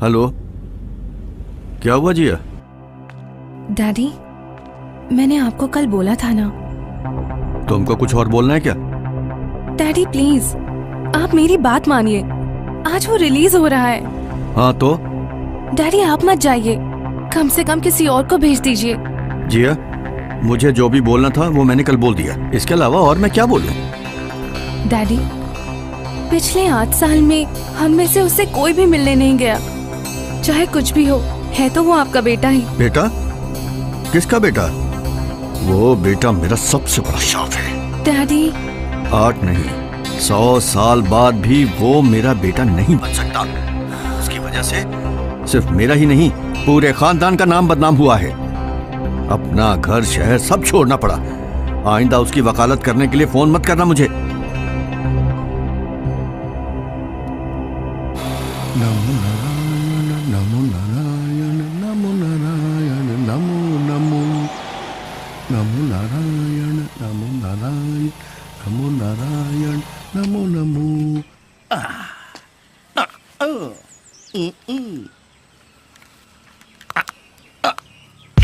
Hello, क्या हुआ जिया? Daddy, मैंने आपको कल बोला था ना। तुमको कुछ और बोलना है क्या? डैडी प्लीज, आप मेरी बात मानिए। आज वो रिलीज हो रहा है। हाँ तो? डैडी आप मत जाइए, कम से कम किसी और को भेज दीजिए। जिया, मुझे जो भी बोलना था वो मैंने कल बोल दिया। इसके अलावा और मैं क्या बोलूं? डैडी, पिछले 8 साल में हम में से उससे कोई भी मिलने नहीं गया। चाहे कुछ भी हो, है तो वो आपका बेटा ही। बेटा? किसका बेटा? वो बेटा मेरा सबसे बड़ा शौक है। डैडी 8 नहीं, 100 साल बाद भी वो मेरा बेटा नहीं बन सकता। उसकी वजह से सिर्फ मेरा ही नहीं, पूरे खानदान का नाम बदनाम हुआ है। अपना घर शहर सब छोड़ना पड़ा। आइंदा उसकी वकालत करने के लिए फोन मत करना मुझे। नमो नारायण नमो नारायण नमो नारायण नमो नमो नमो नारायण नमो नारायण नमो नारायण नमो नमो।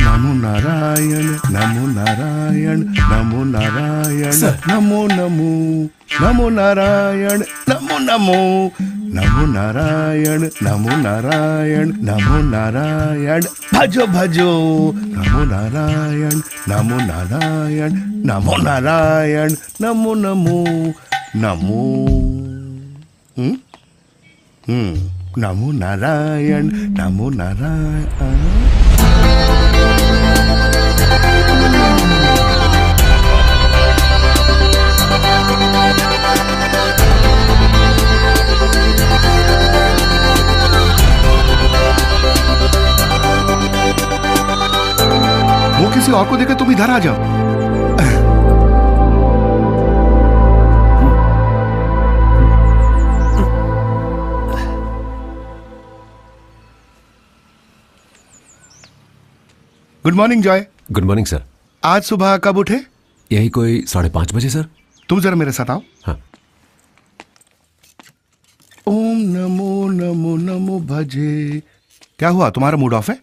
नमो नारायण नमो नारायण नमो नारायण नमो नमो नमो नारायण नमो नमो नमो नारायण नमो नारायण नमो नारायण भजो भजो नमो नारायण नमो नारायण नमो नारायण नमो नमो नमो नमो नारायण नमो नारायण। वो किसी और को देकर तुम इधर आ जाओ। Good morning Joy. Good morning sir. आज सुबह कब उठे? यही कोई 5:30 बजे सर। तुम जरा मेरे साथ आओ। हाँ। ओम नमो नमो नमो भजे। क्या हुआ, तुम्हारा मूड ऑफ है?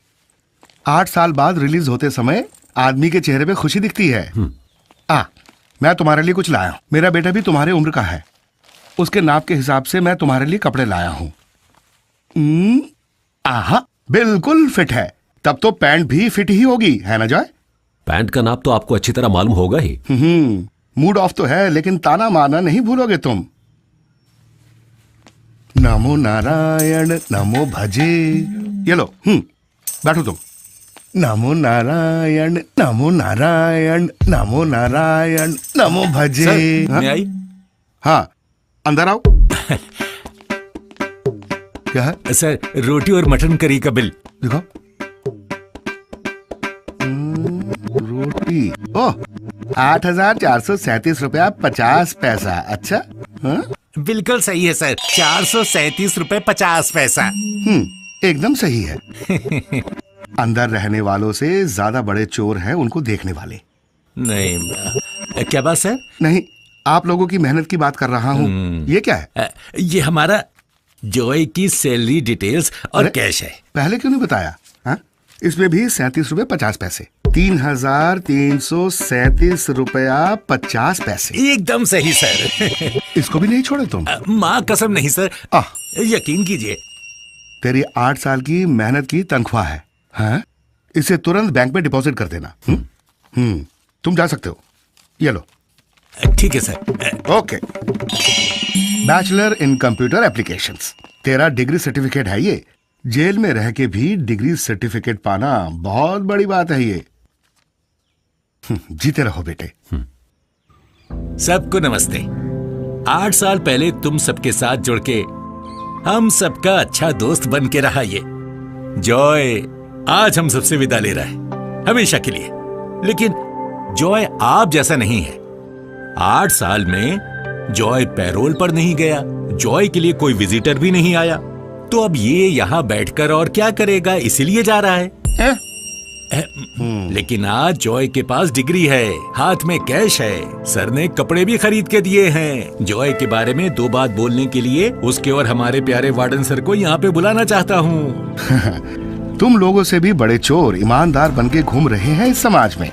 8 साल बाद रिलीज होते समय आदमी के चेहरे पे खुशी दिखती है। मैं तुम्हारे लिए कुछ लाया हूं। मेरा बेटा भी तुम्हारे उम्र का है। उसके नाप के हिसाब से मैं तुम्हारे लिए कपड़े लाया हूं। आहा, बिल्कुल फिट है। तब तो पैंट भी फिट ही होगी, है ना जॉय? पैंट का नाप तो आपको अच्छी तरह मालूम होगा ही। मूड ऑफ तो है, लेकिन ताना मारना नहीं भूलोगे तुम। नमो नारायण नमो भजे। ये लो, बैठो तुम। नमो नारायण नमो नारायण नमो नारायण नमो भजे। सर, मैं आई? हाँ, अंदर आओ। क्या है? सर, रोटी और मटन करी का बिल। देखो, रोटी। ओह, 8,437 रुपया 50 पैसा। अच्छा, हाँ? बिल्कुल सही है सर, 437 रुपए 50 पैसा। एकदम सही है। अंदर रहने वालों से ज्यादा बड़े चोर हैं उनको देखने वाले। नहीं, क्या बात सर? नहीं, आप लोगों की मेहनत की बात कर रहा हूँ। ये क्या है? ये हमारा जॉय की सैलरी डिटेल्स और कैश है। पहले क्यों नहीं बताया? हाँ? इसमें भी 37 रुपए 50 पैसे। 3,337 रुपया 50 पैसे। एकदम सही सर। इसको भी नहीं छोड़े तुम? माँ कसम नहीं सर, यकीन कीजिए। तेरी 8 साल की मेहनत की तनख्वाह है। हाँ? इसे तुरंत बैंक में डिपॉजिट कर देना। तुम जा सकते हो। ये लो। ठीक है sir. Okay. Bachelor in computer applications. तेरा डिग्री सर्टिफिकेट है ये। जेल में रह के भी डिग्री सर्टिफिकेट पाना बहुत बड़ी बात है ये। जीते रहो बेटे। सबको नमस्ते। 8 साल पहले तुम सबके साथ जुड़ के हम सबका अच्छा दोस्त बन के रहा ये जॉय आज हम सबसे विदा ले रहा है हमेशा के लिए। लेकिन जॉय आप जैसा नहीं है। 8 साल में जॉय पैरोल पर नहीं गया, जॉय के लिए कोई विजिटर भी नहीं आया। तो अब ये यहाँ बैठकर और क्या करेगा, इसीलिए जा रहा है। लेकिन आज जॉय के पास डिग्री है, हाथ में कैश है, सर ने कपड़े भी खरीद के दिए हैं। जॉय के बारे में 2 बात बोलने के लिए उसके और हमारे प्यारे वार्डन सर को यहाँ पे बुलाना चाहता हूँ। तुम लोगों से भी बड़े चोर ईमानदार बनके घूम रहे हैं इस समाज में।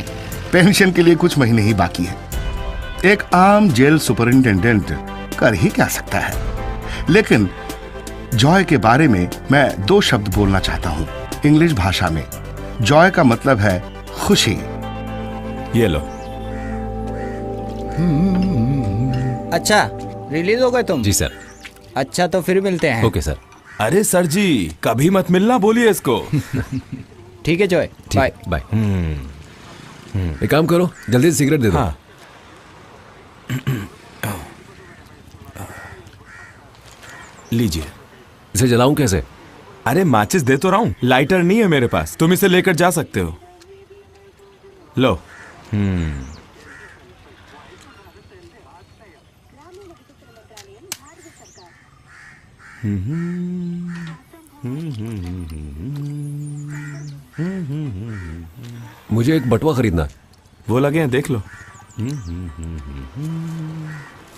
पेंशन के लिए कुछ महीने ही बाकी है। एक आम जेल सुपरिंटेंडेंट कर ही क्या सकता है। लेकिन जॉय के बारे में मैं 2 शब्द बोलना चाहता हूँ इंग्लिश भाषा में। जॉय का मतलब है खुशी। ये लो। अच्छा, रिलीज हो गए तुम? जी सर। अच्छा, तो फिर मिलते हैं। Okay sir. अरे सर जी, कभी मत मिलना बोलिए इसको। ठीक है जॉय, बाय। बाय। एक काम करो, जल्दी से सिगरेट दे दो। हाँ। लीजिए। इसे जलाऊं कैसे? अरे माचिस दे तो रहा हूं, लाइटर नहीं है मेरे पास, तुम इसे लेकर जा सकते हो। लो। मुझे एक बटुआ खरीदना है। वो लगे हैं, देख लो।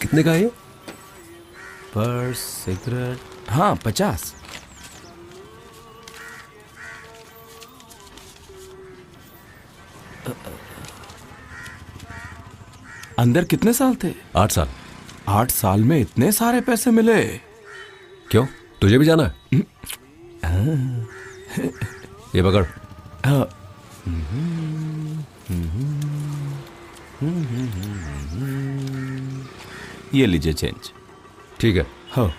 कितने का है ये? पर्स, सिगरेट, हाँ 50। अंदर कितने साल थे? 8 साल। 8 साल में इतने सारे पैसे मिले? क्यों, तुझे भी जाना है? ये पकड़। हाँ। ये लीजिए चेंज। ठीक है। हाँ।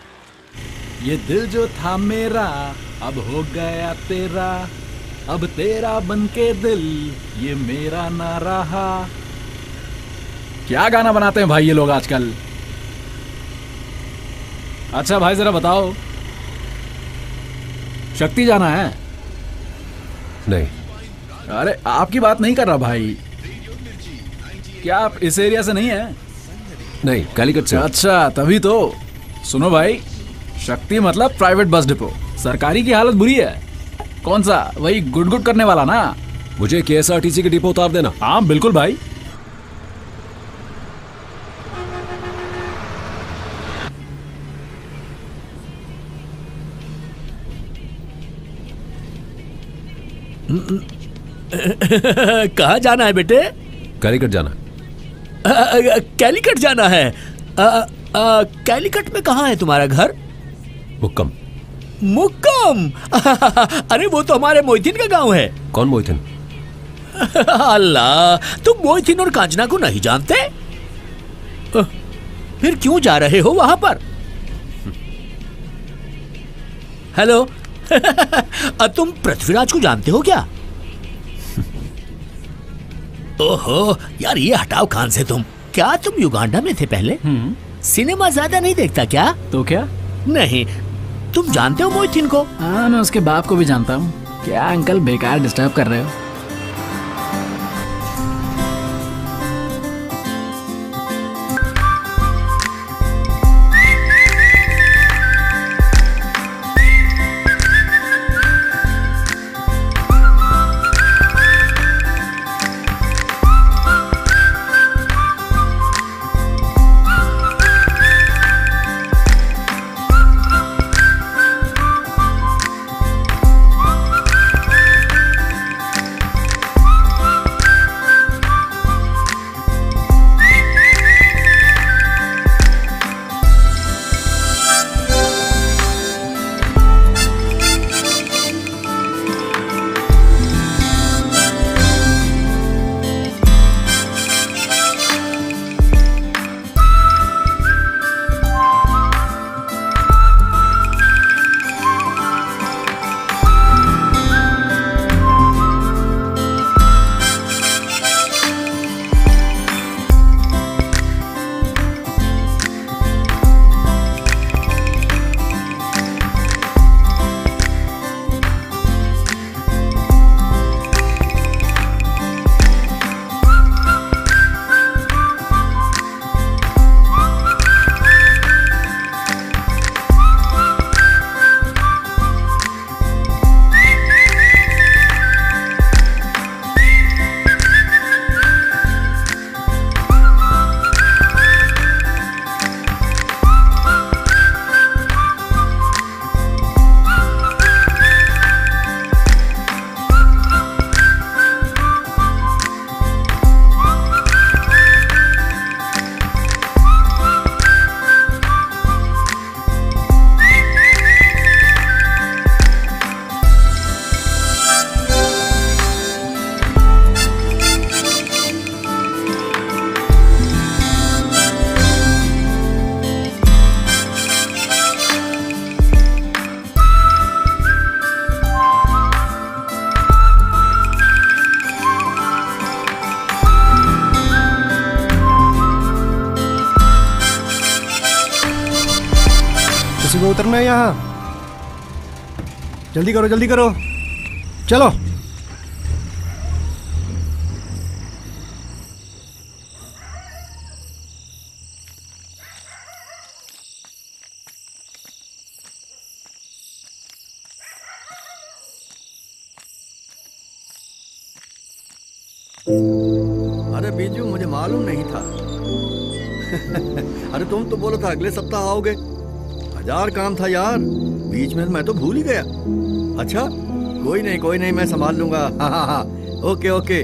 ये दिल जो था मेरा अब हो गया तेरा, अब तेरा बनके दिल ये मेरा ना रहा। क्या गाना बनाते हैं भाई ये लोग आजकल। अच्छा भाई जरा बताओ, शक्ति जाना है? नहीं। अरे आपकी बात नहीं कर रहा भाई। क्या आप इस एरिया से नहीं है? नहीं, कालीकट से। अच्छा तभी तो। सुनो भाई, शक्ति मतलब प्राइवेट बस डिपो। सरकारी की हालत बुरी है। कौन सा, वही गुड गुड करने वाला ना? मुझे KSRTC के डिपो उतार देना। हाँ बिल्कुल भाई। कहाँ जाना है बेटे? कालीकट जाना। कैलीकट जाना है? कैलीकट में कहाँ है तुम्हारा घर? मुक्कम। मुक्कम? अरे वो तो हमारे मोहिथिन का गांव है। कौन मोहिथिन? अल्लाह, तुम मोहिथिन और कांचना को नहीं जानते? फिर क्यों जा रहे हो वहां पर? हेलो। तुम पृथ्वीराज को जानते हो क्या? ओहो यार, ये हटाओ कान से तुम। क्या तुम युगांडा में थे पहले? सिनेमा ज्यादा नहीं देखता क्या? तो क्या? नहीं। तुम जानते हो मोहिथिन को? हाँ, मैं उसके बाप को भी जानता हूँ। क्या अंकल बेकार डिस्टर्ब कर रहे हो? में उतरना है यहाँ। जल्दी करो जल्दी करो, चलो। अरे बीजू, मुझे मालूम नहीं था। अरे तुम तो बोला था अगले सप्ताह आओगे। 1000 काम था यार, बीच में मैं तो भूल ही गया। अच्छा कोई नहीं, मैं संभाल लूंगा। हाँ, ओके ओके,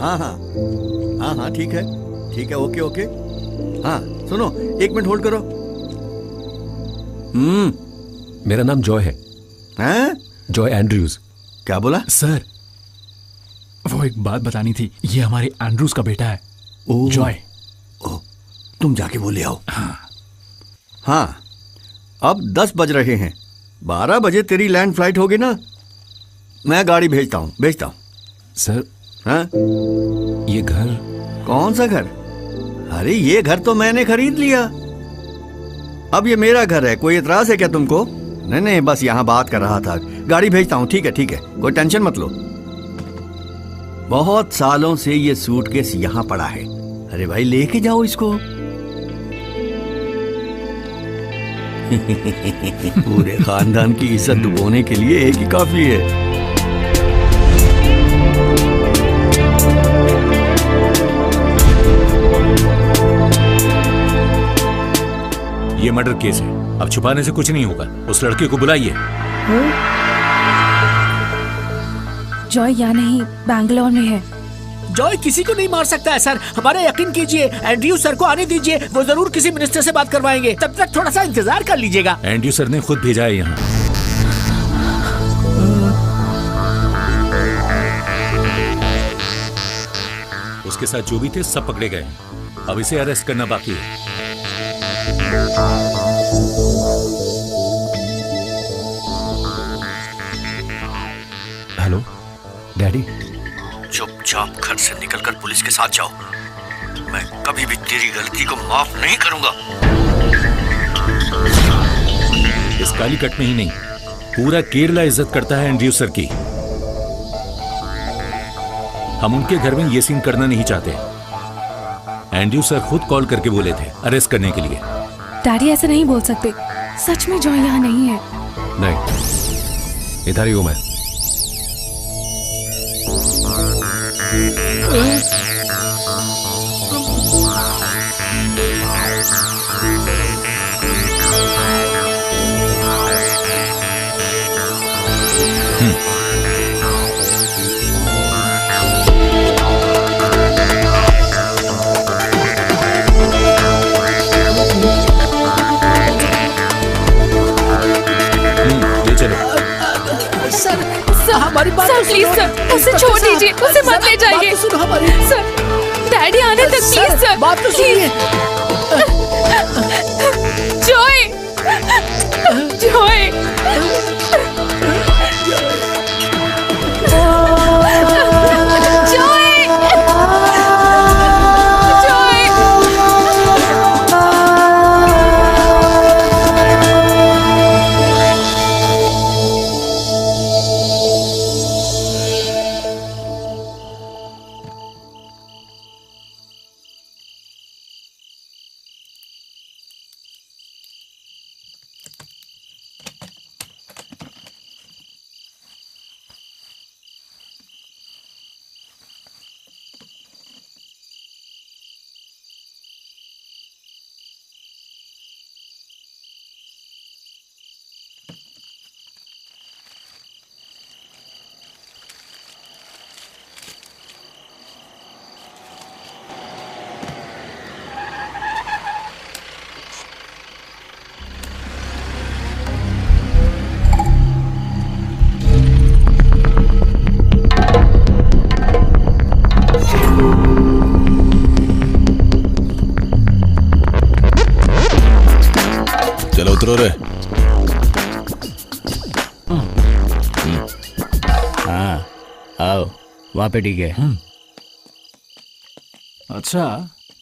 हाँ ठीक है ओके। हाँ सुनो, 1 मिनट होल्ड करो। मेरा नाम जॉय है। हैं? Joy Andrews. क्या बोला? सर, वो एक बात बतानी थी। ये हमारे एंड्रूज का बेटा है, जॉय। तुम जाके वो ले आओ। हाँ अब 10 बज रहे हैं, 12 बजे तेरी लैंड फ्लाइट होगी ना। मैं गाड़ी भेजता हूँ। सर, हाँ? ये घर। कौन सा घर? अरे ये घर तो मैंने खरीद लिया, अब ये मेरा घर है। कोई एतराज है क्या तुमको? नहीं, बस यहाँ बात कर रहा था। गाड़ी भेजता हूँ, ठीक है, कोई टेंशन मत लो। बहुत सालों से ये सूटकेस यहाँ पड़ा है। अरे भाई लेके जाओ इसको। पूरे खानदान की इज्जत डुबोने के लिए एक ही काफी है। ये मर्डर केस है, अब छुपाने से कुछ नहीं होगा। उस लड़के को बुलाइए। जॉय यहाँ नहीं, बैंगलोर में है। जॉय किसी को नहीं मार सकता है सर, हमारा यकीन कीजिए। एंड्रयू सर को आने दीजिए, वो जरूर किसी मिनिस्टर से बात करवाएंगे। तब तक थोड़ा सा इंतजार कर लीजिएगा। एंड्रयू सर ने खुद भेजा है यहाँ। उसके साथ जो भी थे सब पकड़े गए, अब इसे अरेस्ट करना बाकी है। Hello daddy. चुपचाप घर से निकलकर पुलिस के साथ जाओ। मैं कभी भी तेरी गलती को माफ नहीं करूंगा। इस कालीकट में ही नहीं, पूरा केरला इज्जत करता है एंड्रयू सर की। हम उनके घर में ये सीन करना नहीं चाहते। एंड्रयू सर खुद कॉल करके बोले थे अरेस्ट करने के लिए। डैडी ऐसे नहीं बोल सकते, सच में जॉय यहाँ नहीं है। नहीं, इधर ही हूं मैं। ले चलो। हमारी बात सर तो प्लीज सुनो। सर, उसे छोड़ दीजिए, उसे मत ले जाइए। बात तो सुनो हमारी। सर डैडी आने तक प्लीज सर। बात तो सुनिए। जॉय, जॉय, चलो उतरो रे। हाँ आओ, वहाँ पे ठीक है। अच्छा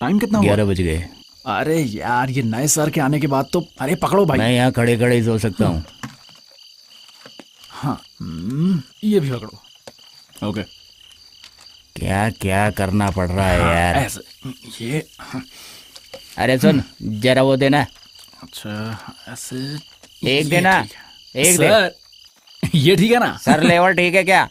टाइम कितना हुआ? 11 बज गए। अरे यार, ये नए सर के आने के बाद तो, अरे पकड़ो भाई। मैं यहाँ खड़े खड़े ही सो सकता हूँ। हाँ, ये भी पकड़ो। ओके। क्या क्या करना पड़ रहा है यार। ऐसे ये, अरे सुन, जरा वो देना। अच्छा ऐसे एक देना, एक दे। सर ये ठीक है ना? सर लेवल ठीक है क्या?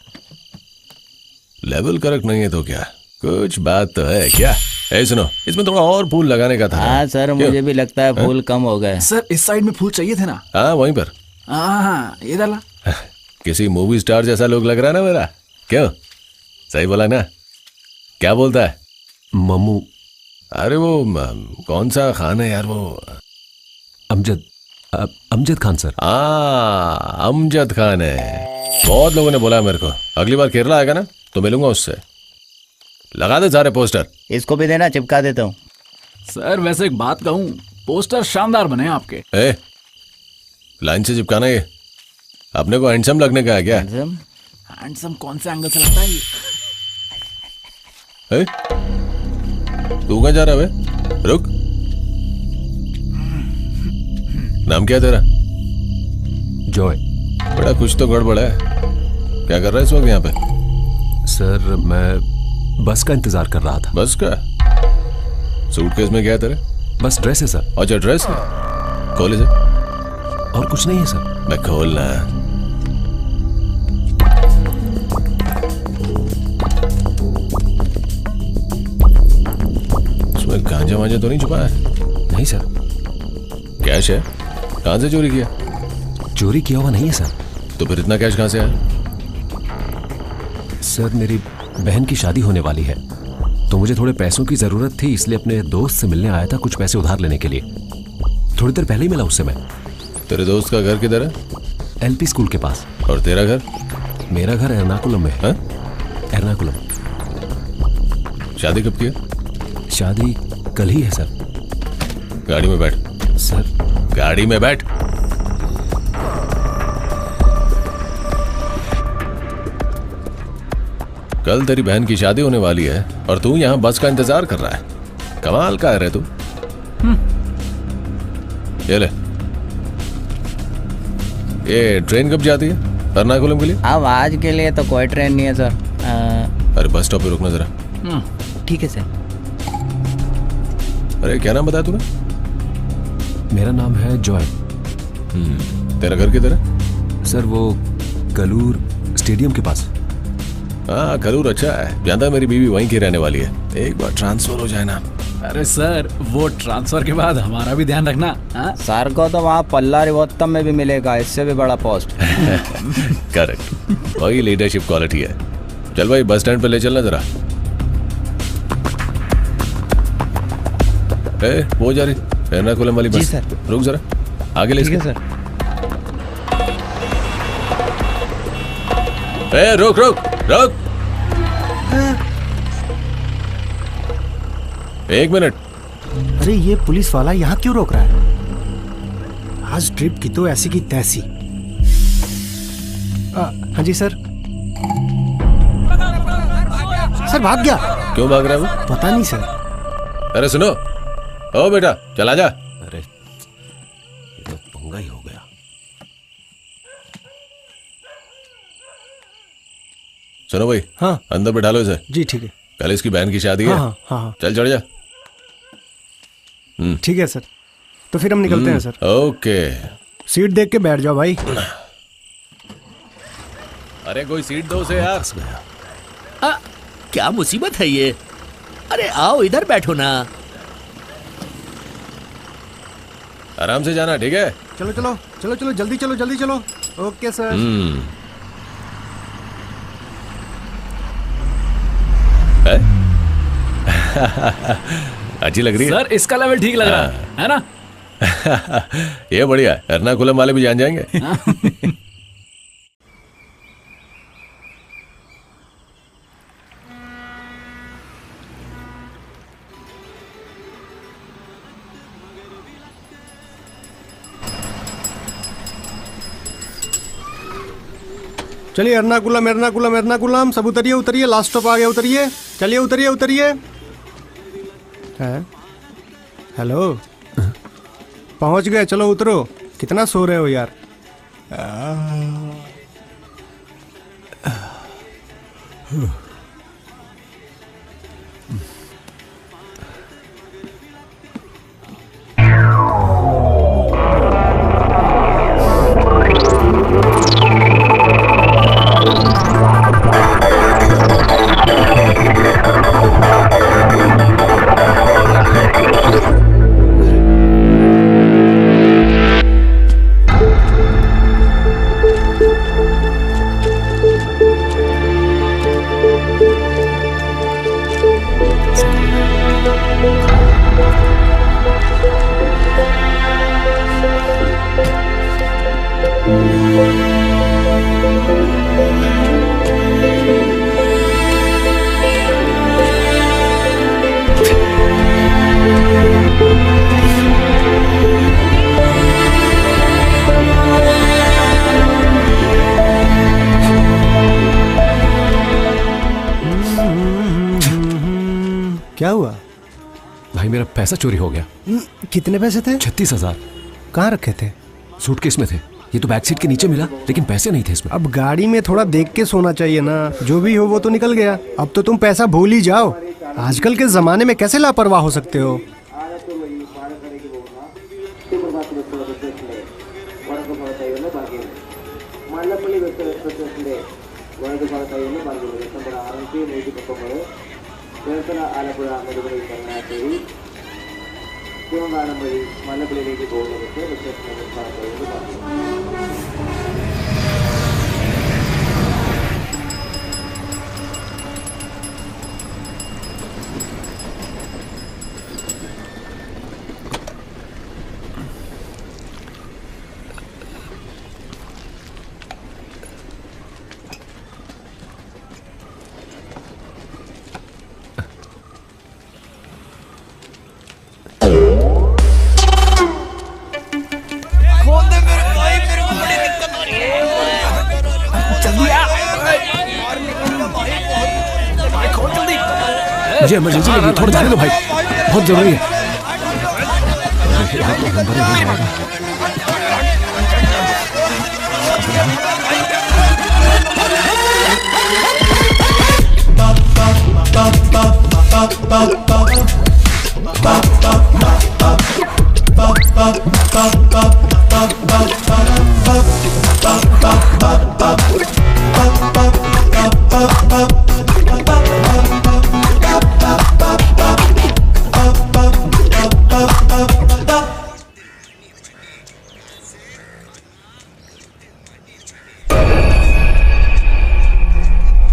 लेवल करेक्ट नहीं है तो क्या, कुछ बात तो है क्या? ए सुनो, इसमें थोड़ा और फूल लगाने का था। हाँ सर, मुझे भी लगता है फूल कम हो गए। सर इस साइड में फूल चाहिए थे ना? हाँ वहीं पर। हाँ इधर ला। किसी मूवी स्टार जैसा लोग लग रहा है ना मेरा। क्यों, सही बोला ना? क्या बोलता है मम्मू? अरे वो कौन सा खान है यार वो? अमजद खान सर। हाँ अमजद खान है। बहुत लोगों ने बोला मेरे को, अगली बार केरला आएगा ना तो मिलूंगा उससे। लगा दे सारे पोस्टर। इसको भी देना, चिपका देता हूँ। सर वैसे एक बात कहूँ, पोस्टर शानदार बने आपके। ए, लाइन से चिपकाना ये। अपने को हैंडसम लगने का है क्या? हैंडसम कौन से एंगल से लगता है ये? ए? तू कहाँ जा रहा है? रुक। नाम क्या है तेरा? जॉय। बड़ा कुछ तो गड़बड़ है। क्या कर रहा है इस वक्त यहाँ पे? सर मैं बस का इंतजार कर रहा था। बस का? सूटकेस में क्या है तेरे? बस ड्रेस है सर। अच्छा ड्रेस है, खोल इसे। और कुछ नहीं है सर। मैं खोलना। इसमें गांजा वांजा तो नहीं छुपा है? नहीं सर। कैश है? कहां से चोरी किया? चोरी किया हुआ नहीं है सर। तो फिर इतना कैश कहां से आया? सर मेरी बहन की शादी होने वाली है, तो मुझे थोड़े पैसों की जरूरत थी, इसलिए अपने दोस्त से मिलने आया था कुछ पैसे उधार लेने के लिए। थोड़ी देर पहले ही मिला उससे मैं। तेरे दोस्त का घर किधर है? एलपी स्कूल के पास। और तेरा घर? मेरा घर एर्नाकुलम में है। एर्नाकुलम। शादी कब की है? शादी कल ही है सर। गाड़ी में बैठ। सर गाड़ी में बैठ। कल तेरी बहन की शादी होने वाली है और तू यहाँ बस का इंतजार कर रहा है। कमाल का है रे तू। ये ले। ये ट्रेन कब जाती है एर्नाकुलम के लिए? अब आज के लिए तो कोई ट्रेन नहीं है सर। अरे बस स्टॉप पे रुकना जरा। ठीक है सर। अरे क्या नाम बताया तूने? मेरा नाम है जॉय। तेरा घर किधर है? सर वो कलूर स्टेडियम के पास। हाँ कलूर अच्छा है, जानता है मेरी बीवी वहीं की रहने वाली है। एक बार ट्रांसफर हो जाए ना। अरे सर वो ट्रांसफर के बाद हमारा भी ध्यान रखना। सर को तो वहाँ पल्ला रिवोत्तम में भी मिलेगा, इससे भी बड़ा पोस्ट। करेक्ट, वही लीडरशिप क्वालिटी है। चल भाई बस स्टैंड पे ले चलना जरा। वो जा रही एर्नाकुलम वाली बस। सर। रुक जरा, आगे ले। ठीक है सर। रुक रुक रुक। 1 मिनट। अरे ये पुलिस वाला यहाँ क्यों रोक रहा है? आज ट्रिप की तो ऐसी की तैसी। हाँ जी सर। सर भाग गया। क्यों भाग रहा है वो? पता नहीं सर। अरे सुनो, ओ बेटा चला जा। अरे ये तो पंगा ही हो गया। सुनो भाई। हाँ अंदर बैठा लो इसे। जी ठीक है। कल इसकी बहन की शादी है। हाँ हाँ। चल चढ़ जा। ठीक है सर, तो फिर हम निकलते हैं सर। ओके। सीट देख के बैठ जाओ भाई। अरे कोई सीट दो उसे यार। क्या मुसीबत है ये? अरे आओ इधर बैठो ना। आराम से जाना, ठीक है? चलो चलो चलो चलो जल्दी चलो जल्दी चलो। Okay sir. अच्छी लग रही है सर। इसका लेवल ठीक लग रहा है ना? ये बढ़िया है, एर्नाकुलम वाले भी जान जाएंगे। चलिए एर्नाकुलम एर्नाकुलम एर्नाकुलम, सब उतरिए उतरिए, लास्ट स्टॉप आ गया, उतरिए। चलिए उतरिए उतरिए। है हेलो, पहुंच गए, चलो उतरो। कितना सो रहे हो यार? क्या हुआ भाई? मेरा पैसा चोरी हो गया। कितने पैसे थे? 36,000। कहाँ रखे थे? सूटकेस में थे। ये तो बैक सीट के नीचे मिला, लेकिन पैसे नहीं थे इसमें। अब गाड़ी में थोड़ा देख के सोना चाहिए ना। जो भी हो वो तो निकल गया। अब तो तुम पैसा भूल ही जाओ। आजकल के जमाने में कैसे लापरवाह हो सकते हो? मुझे इमरजेंसी लगी, थोड़ा जाने दो भाई, बहुत जरूरी है।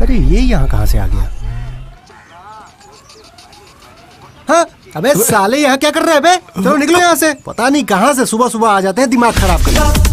अरे ये यहाँ कहाँ से आ गया? हाँ, अबे साले यहाँ क्या कर रहे हैं बे? चलो निकलो यहाँ से। पता नहीं कहाँ से सुबह सुबह आ जाते हैं दिमाग खराब करने।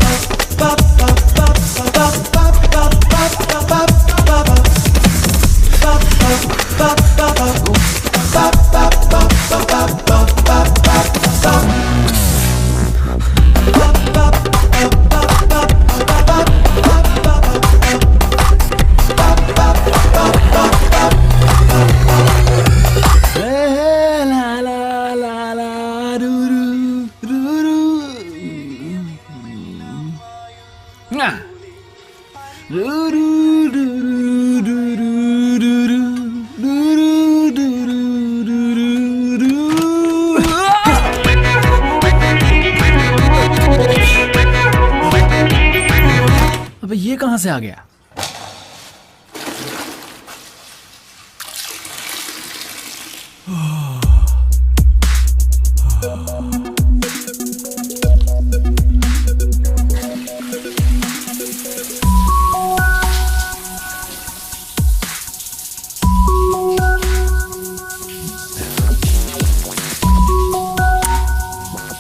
अबे ये कहां से आ गया?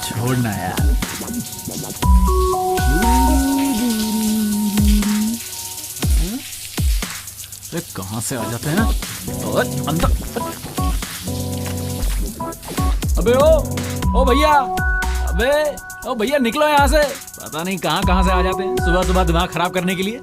छोड़ना यार। कहां से आ जाते हैं? अंदर। अबे ओ भैया, अबे ओ भैया निकलो यहाँ से। पता नहीं कहां से आ जाते हैं सुबह सुबह दिमाग खराब करने के लिए।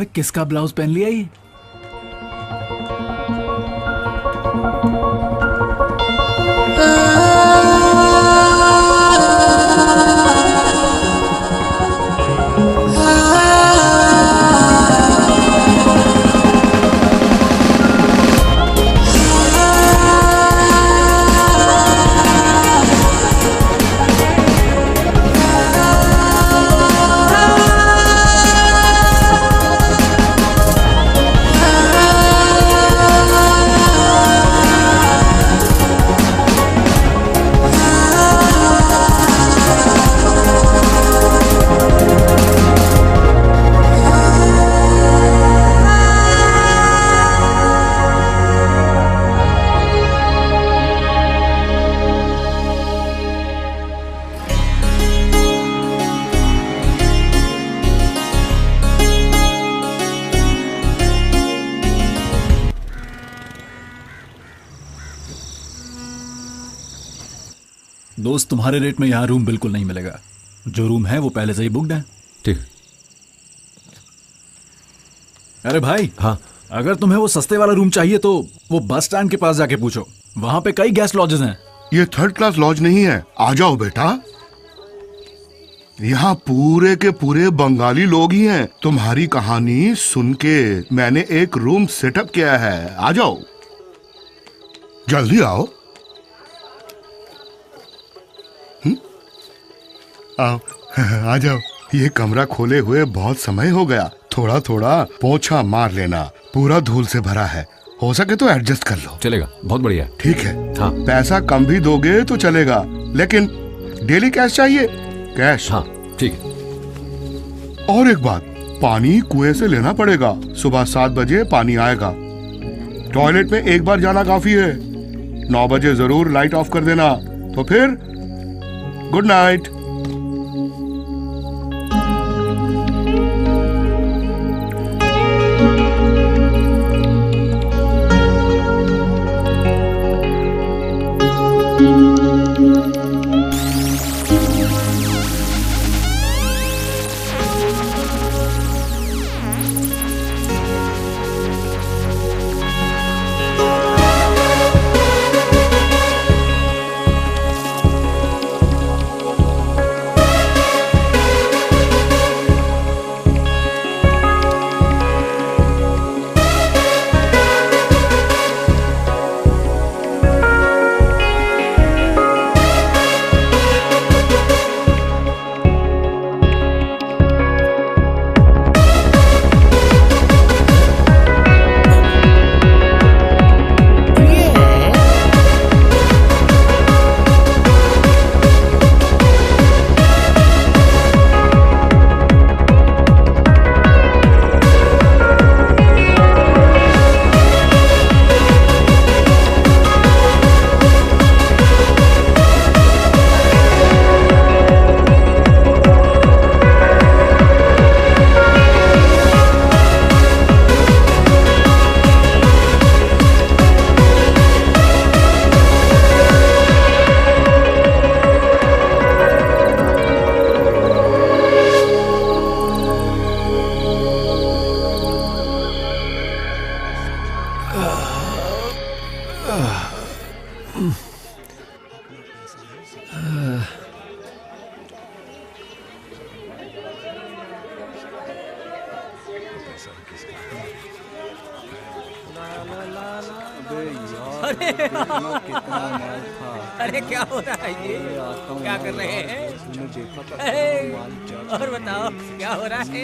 अबे किसका ब्लाउज पहन लिया ये? दोस्त, तुम्हारे रेट में यहाँ रूम बिल्कुल नहीं मिलेगा। जो रूम है वो पहले से ही बुकड है। ठीक। अरे भाई, हाँ, अगर तुम्हें वो सस्ते वाला रूम चाहिए तो वो बस स्टैंड के पास जाके पूछो, वहां पे कई गेस्ट लॉजेस हैं। ये 3rd क्लास लॉज नहीं है, आ जाओ बेटा। यहाँ पूरे के पूरे बंगाली लोग ही हैं। तुम्हारी कहानी सुन के मैंने एक रूम सेटअप किया है, आ जाओ, जल्दी आओ। आओ, आ जाओ। ये कमरा खोले हुए बहुत समय हो गया, थोड़ा थोड़ा पोछा मार लेना, पूरा धूल से भरा है, हो सके तो एडजस्ट कर लो। चलेगा, बहुत बढ़िया। ठीक है। हाँ। पैसा कम भी दोगे तो चलेगा, लेकिन डेली कैश चाहिए। कैश? हाँ, ठीक है। और एक बात, पानी कुएं से लेना पड़ेगा। सुबह 7 बजे पानी आएगा। टॉयलेट में एक बार जाना काफी है। 9 बजे जरूर लाइट ऑफ कर देना। तो फिर गुड नाइट। अरे क्या हो रहा है ये? क्या कर रहे हैं? और बताओ क्या हो रहा है?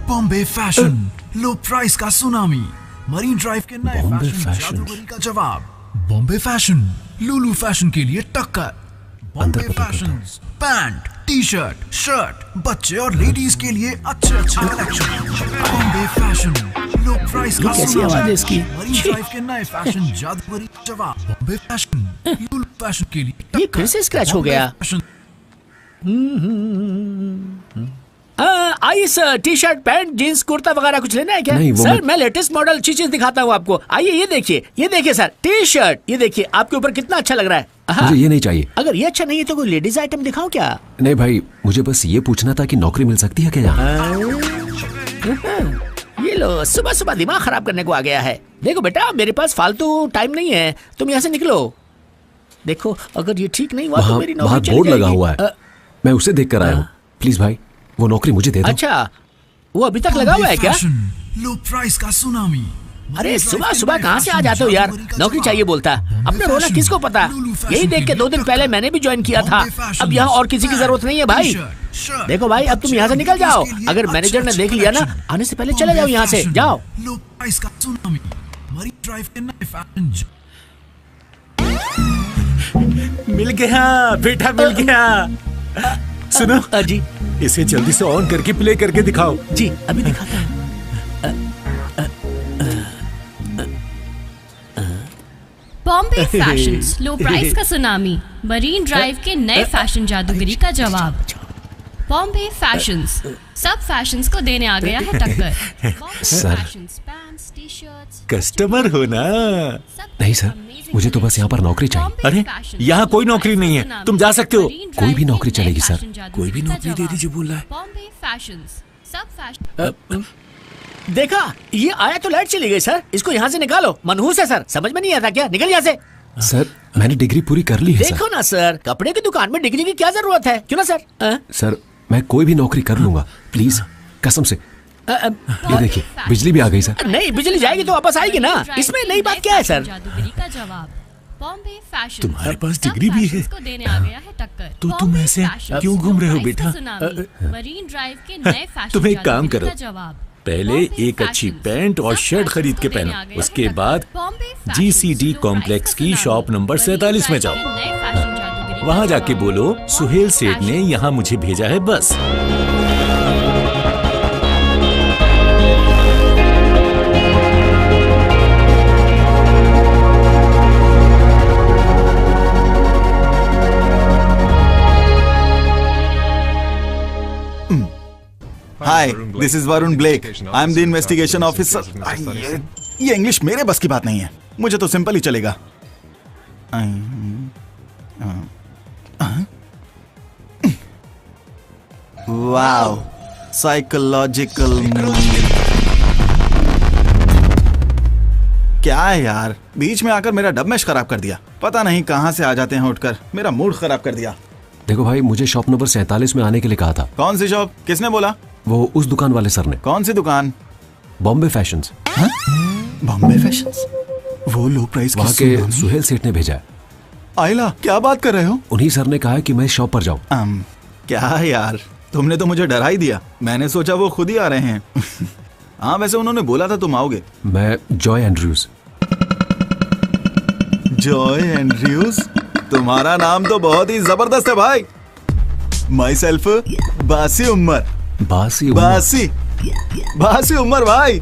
बॉम्बे फैशन, लो प्राइस का सुनामी, मरीन ड्राइव के नए फैशन जादूगरी का जवाब। बॉम्बे फैशन, लुलु फैशन के लिए टक्कर। अंदर पता करता हूं। पैंट, टी शर्ट, शर्ट, बच्चे और लेडीज के लिए अच्छे अच्छे कलेक्शन। बॉम्बे फैशन, लो प्राइस का कैसी आवाज है इसकी? मरीन ड्राइव के नए फैशन जादूगरी जवाब। बॉम्बे फैशन, लो फैशन के लिए ये फिर से स्क्रैच हो गया। आइए sir, T shirt, pant, jeans, kurta वगैरह कुछ लेना है क्या? नहीं, वो सर मैं लेटेस्ट मॉडल अच्छी चीज दिखाता हूँ आपको। आइए ये देखिए सर, टी शर्ट, ये देखिए आपके ऊपर कितना अच्छा लग रहा है। मुझे ये नहीं चाहिए। अगर ये अच्छा नहीं है तो कोई लेडीज आइटम दिखाऊं क्या? नहीं भाई, मुझे बस ये पूछना था कि नौकरी मिल सकती है क्या यहाँ? ये लो, सुबह सुबह दिमाग खराब करने को आ गया है। देखो बेटा, मेरे पास फालतू टाइम नहीं है, तुम यहाँ से निकलो। देखो अगर ये ठीक नहीं हुआ तो मेरी नौकरी वहाँ चली बोर्ड लगा जाएगी। हुआ है, मैं उसे देख कर आया हूँ। प्लीज भाई, वो नौकरी मुझे दे दो। अच्छा, वो अभी तक लगा हुआ है क्या? लो प्राइस का सुनामी। अरे सुबह सुबह कहाँ से आ जाते हो यार? नौकरी चाहिए बोलता है, अपना रोना किसको पता? यही देख के 2 दिन पहले मैंने भी ज्वाइन किया था। अब यहाँ और किसी की जरूरत नहीं है भाई। देखो भाई, अब तुम यहाँ से निकल जाओ। अगर मैनेजर ने देख लिया ना, आने से पहले चले जाओ यहाँ से, जाओ। लो प्राइस का सुनामी, मरीन ड्राइव के नए फैशन। मिल गया बेटा, मिल गया। सुनो जी, इसे जल्दी से ऑन करके प्ले करके दिखाओ। जी अभी दिखाता हूँ। बॉम्बे फैशंस, लो प्राइस का सुनामी, मरीन ड्राइव के नए फैशन जादूगरी का जवाब। बॉम्बे फैशंस, सब फैशंस को देने आ गया है टक्कर। सर, कस्टमर हो ना? नहीं सर, मुझे तो बस यहाँ पर नौकरी चाहिए। अरे यहाँ कोई नौकरी नहीं है, तुम जा सकते हो। कोई भी नौकरी चलेगी सर। कोई भी नौकरी दे दीजिए बोल रहा है। बॉम्बे फैशंस, सब फैशन। देखा, ये आया तो लाइट चली गई सर। इसको यहाँ से निकालो, मनहूस है सर, समझ में नहीं आता क्या? निकल यहाँ से। सर मैंने डिग्री पूरी कर ली है देखो ना सर, कपड़े की दुकान में डिग्री की क्या जरूरत है? क्यों ना सर? सर मैं कोई भी नौकरी कर लूंगा, प्लीज कसम से। ये देखिए, बिजली भी आ गई सर। नहीं, बिजली जाएगी तो वापस आएगी ना, इसमें नई बात क्या है सर? जादूगरी का जवाब। बॉम्बे फैशन, तुम्हारे पास डिग्री भी है को देने आ गया है टक्कर। तो तुम ऐसे क्यों घूम रहे हो बेटा? मरीन ड्राइव के नए फैशन तुम एक काम करो, जवाब। पहले एक अच्छी पैंट और शर्ट खरीद के पहनो, उसके बाद GCD कॉम्प्लेक्स की शॉप नंबर 47 में जाओ। वहाँ जाके बोलो सुहेल सेठ ने यहाँ मुझे भेजा है, बस। Hi, this is Varun Blake. I am the investigation officer. ये इंग्लिश मेरे बस की बात नहीं है, मुझे तो सिंपल ही चलेगा। Wow, psychological. क्या है यार, बीच में आकर मेरा डबमेश खराब कर दिया। पता नहीं कहाँ से आ जाते हैं उठकर, मेरा मूड खराब कर दिया। देखो भाई, मुझे शॉप नंबर 47 में आने के लिए कहा था। कौन सी शॉप? किसने बोला? वो उस दुकान वाले सर ने। कौन सी दुकान? बॉम्बे फैशंस। बॉम्बे फैशंस? वो लो प्राइस वहाँ के सुहेल सेठ ने भेजा है। आइला, क्या बात कर रहे हो? उन्हीं सर ने कहा है कि मैं शॉप पर जाऊँ। क्या यार, तुमने तो मुझे डरा ही दिया। मैंने सोचा वो खुद ही आ रहे हैं। हाँ, वैसे उन्होंने बोला था तुम आओगे। मैं जॉय एंड्रयूज। Joy Andrews? तुम्हारा नाम तो बहुत ही जबरदस्त है भाई। माई सेल्फ बासी उमर। बासी उमर भाई।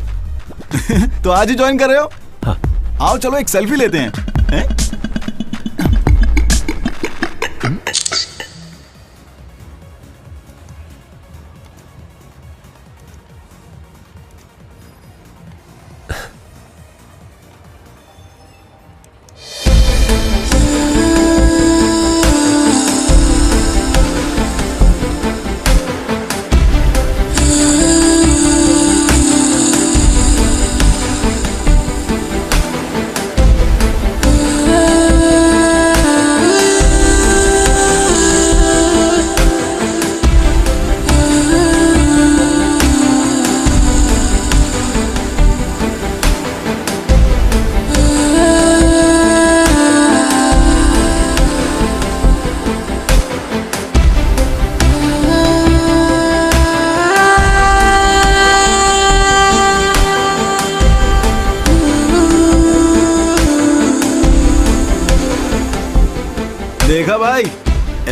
तो आज ही ज्वाइन कर रहे हो? हाँ। आओ चलो एक सेल्फी लेते हैं।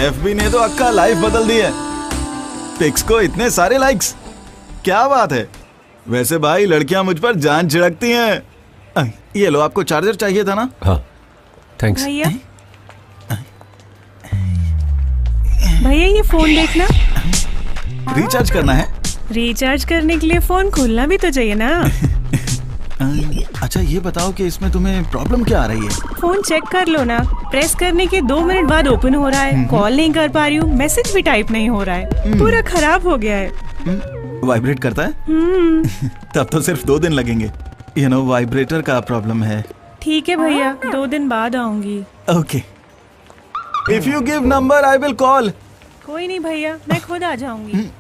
एफबी ने तो अक्का लाइफ बदल दी है। पिक्स को इतने सारे लाइक्स, क्या बात है। वैसे भाई लड़कियां मुझ पर जान छिड़कती हैं। ये लो, आपको चार्जर चाहिए था ना? हाँ थैंक्स। भैया भैया ये फोन देखना। रिचार्ज करना है? रिचार्ज करने के लिए फोन खोलना भी तो चाहिए ना। अच्छा ये बताओ कि इसमें तुम्हें प्रॉब्लम क्या आ रही है? फोन चेक कर लो ना, प्रेस करने के 2 मिनट बाद ओपन हो रहा है, कॉल नहीं कर पा रही हूँ, मैसेज भी टाइप नहीं हो रहा है, पूरा खराब हो गया है। वाइब्रेट करता है? तब तो सिर्फ 2 दिन लगेंगे। यू नो वाइब्रेटर का प्रॉब्लम है। ठीक है भैया, 2 दिन बाद आऊंगी। Okay, if you give number I will call. कोई नहीं भैया, मैं खुद आ जाऊंगी।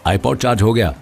आईपॉड चार्ज हो गया?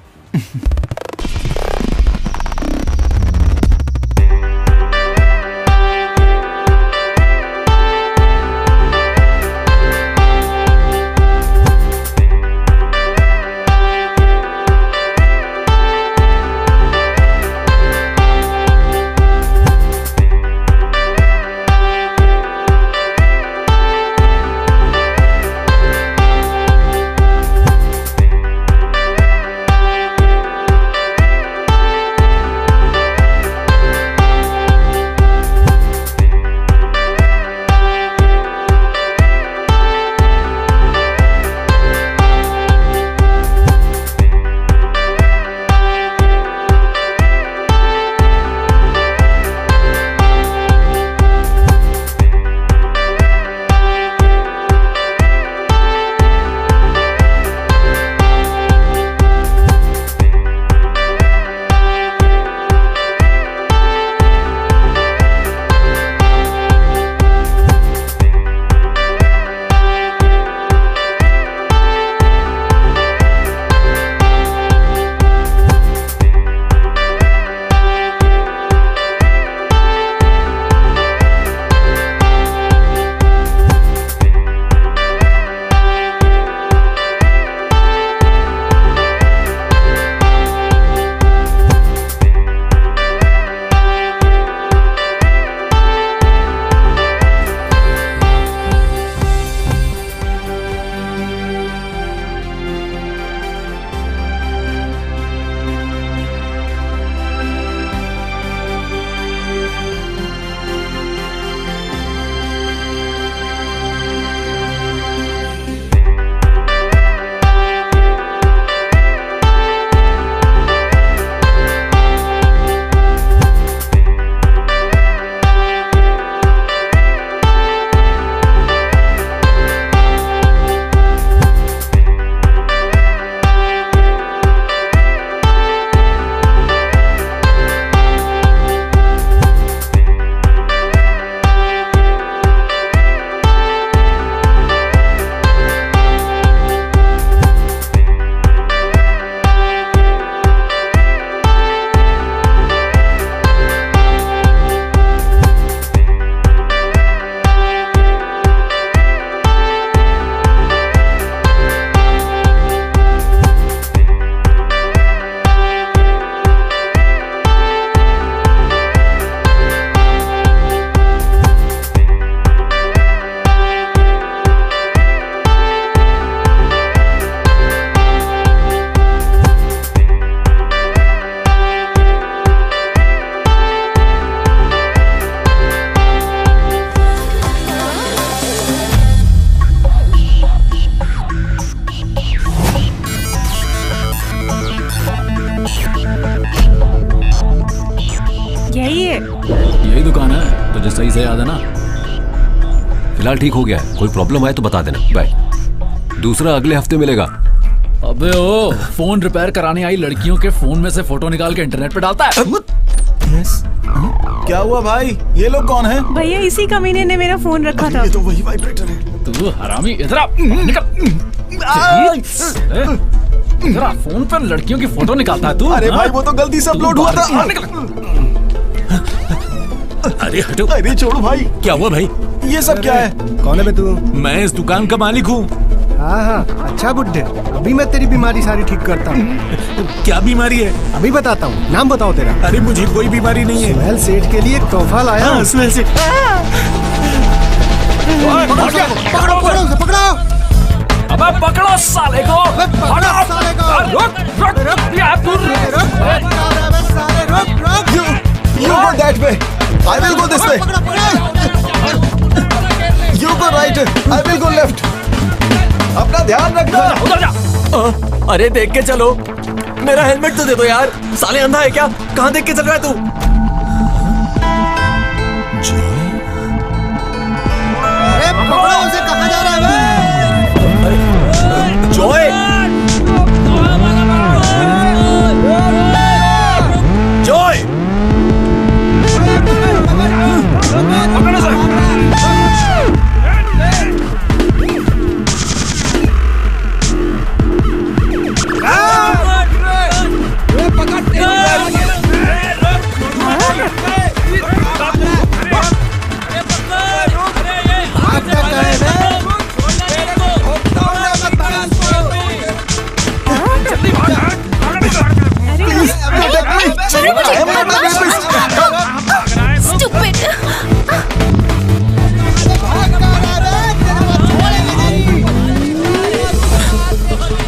यही दुकान है, तुझे सही से याद है ना? फिलहाल ठीक हो गया है, कोई प्रॉब्लम आए तो बता देना। बाय। दूसरा अगले हफ्ते मिलेगा। अबे ओ, फोन रिपेयर कराने आई लड़कियों के फोन में से फोटो निकाल के इंटरनेट पे डालता है। क्या हुआ भाई? ये लोग कौन है? भैया इसी कमीने ने मेरा फोन रखा था। ये तो वही वाइब्रेटर है। तू हरामी, इधर आ, निकल। इधर आ, फोन पर लड़कियों की फोटो निकालता है तू? अरे भाई वो तो गलती से अपलोड हुआ था। अरे हटो। अरे छोड़ो भाई। क्या हुआ भाई? ये सब क्या है? कौन है बे तू? मैं इस दुकान का मालिक हूँ। हाँ हाँ, अच्छा बुड्ढे, अभी मैं तेरी बीमारी सारी ठीक करता हूँ। क्या बीमारी है? अभी बताता हूँ, नाम बताओ तेरा। अरे मुझे कोई बीमारी नहीं है। सुहेल सेठ के लिए एक तोहफा लाया। हाँ, सुहेल सेठ। पकड़ो पकड़ो उसे, पकड़ो। अबे पकड़ो साले को। रुक रुक यार तू You go that way. I will go this way. You go right. I will go left. अपना ध्यान रखना। उधर जा। अरे देख के चलो, मेरा हेलमेट तो दे दो यार। साले अंधा है क्या? कहाँ देख के चल रहा है तू? अरे पकड़ो उसे, कहाँ जा रहा है? जॉय, जॉय,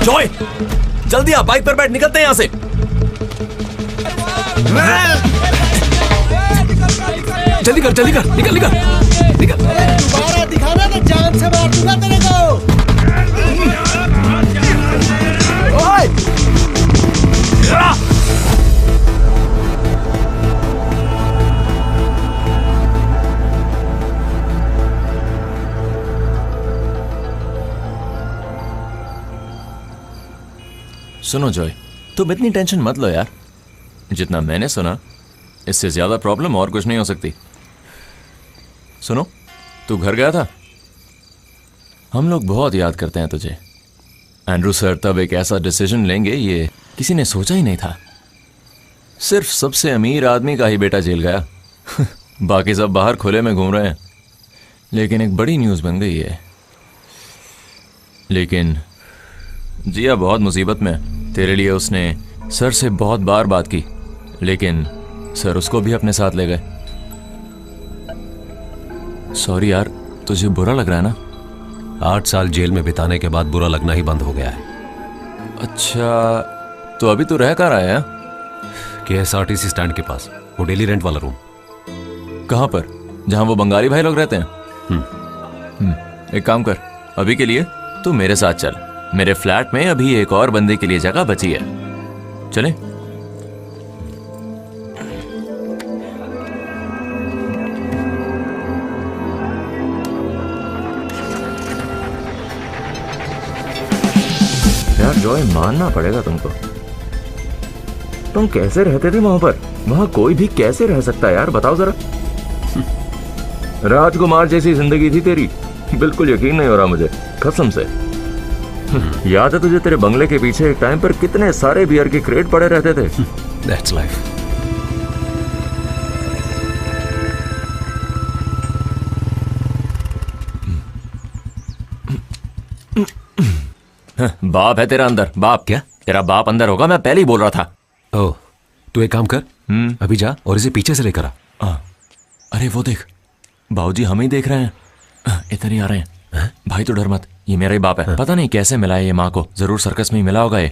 जॉय, जल्दी आ, बाइक पर बैठ, निकलते हैं यहाँ से। जल्दी कर, जल्दी कर, निकल निकल निकल। दोबारा दिखाना तो जान से मार दूंगा तेरे को। सुनो जॉय, तुम इतनी टेंशन मत लो यार। जितना मैंने सुना, इससे ज्यादा प्रॉब्लम और कुछ नहीं हो सकती। सुनो, तू घर गया था? हम लोग बहुत याद करते हैं तुझे। एंड्रू सर तब एक ऐसा डिसीजन लेंगे, ये किसी ने सोचा ही नहीं था। सिर्फ सबसे अमीर आदमी का ही बेटा जेल गया। बाकी सब बाहर खुले में घूम रहे हैं। लेकिन एक बड़ी न्यूज़ बन गई है। लेकिन जिया बहुत मुसीबत में है। तेरे लिए उसने सर से बहुत बार बात की, लेकिन सर उसको भी अपने साथ ले गए। सॉरी यार, तुझे बुरा लग रहा है ना? 8 साल जेल में बिताने के बाद बुरा लगना ही बंद हो गया है। अच्छा, तो अभी तू रह कर आया है? KSRTC स्टैंड के पास, वो डेली रेंट वाला रूम। कहाँ पर? जहाँ वो बंगाली भाई लोग रहते हैं? एक काम कर, अभी के लिए तू मेरे साथ चल। मेरे फ्लैट में अभी एक और बंदे के लिए जगह बची है। चले? यार जॉय, मानना पड़ेगा तुमको। तुम कैसे रहते थे वहां पर? वहां कोई भी कैसे रह सकता है यार, बताओ जरा। राजकुमार जैसी जिंदगी थी तेरी। बिल्कुल यकीन नहीं हो रहा मुझे, कसम से। याद है तुझे, तेरे बंगले के पीछे एक टाइम पर कितने सारे बियर के क्रेट पड़े रहते थे? That's life. बाप है तेरा अंदर? बाप क्या? तेरा बाप अंदर होगा, मैं पहले ही बोल रहा था। ओह, तू एक काम कर, अभी जा और इसे पीछे से लेकर आ। अरे वो देख, बाबूजी हमें ही देख रहे हैं। इधर ही आ रहे हैं। भाई तो डर मत, ये मेरा ही बाप है। पता नहीं कैसे मिला है ये माँ को, जरूर सर्कस में ही मिला होगा ये।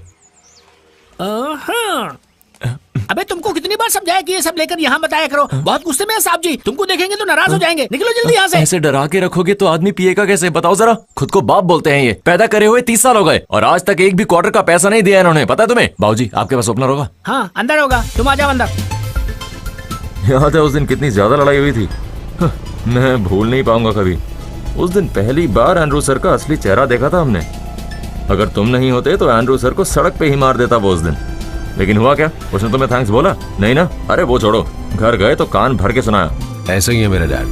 अबे तुमको कितनी बार समझाया कि ये सब लेकर यहाँ मत आया करो। बहुत गुस्से में है साहब जी, तुमको देखेंगे तो नाराज हो जाएंगे। निकलो जल्दी यहाँ से। ऐसे डरा के रखोगे तो आदमी पिएगा कैसे, बताओ जरा। खुद को बाप बोलते हैं, ये पैदा करे हुए 30 साल हो गए और आज तक एक भी क्वार्टर का पैसा नहीं दिया इन्होंने। पता है तुम्हें? बाबूजी आपके पास ओपनर होगा? हाँ अंदर होगा, तुम आ जाओ अंदर। याद है उस दिन कितनी ज्यादा लड़ाई हुई थी? मैं भूल नहीं पाऊंगा कभी। उस दिन पहली बार एंड्रू सर का असली चेहरा देखा था हमने। अगर तुम नहीं होते तो एंड्रू सर को सड़क पे ही मार देता वो उस दिन। लेकिन हुआ क्या? उसने तुम्हें थैंक्स बोला? नहीं ना? अरे वो छोड़ो, घर गए तो कान भर के सुनाया। ऐसा ही है मेरे डैड।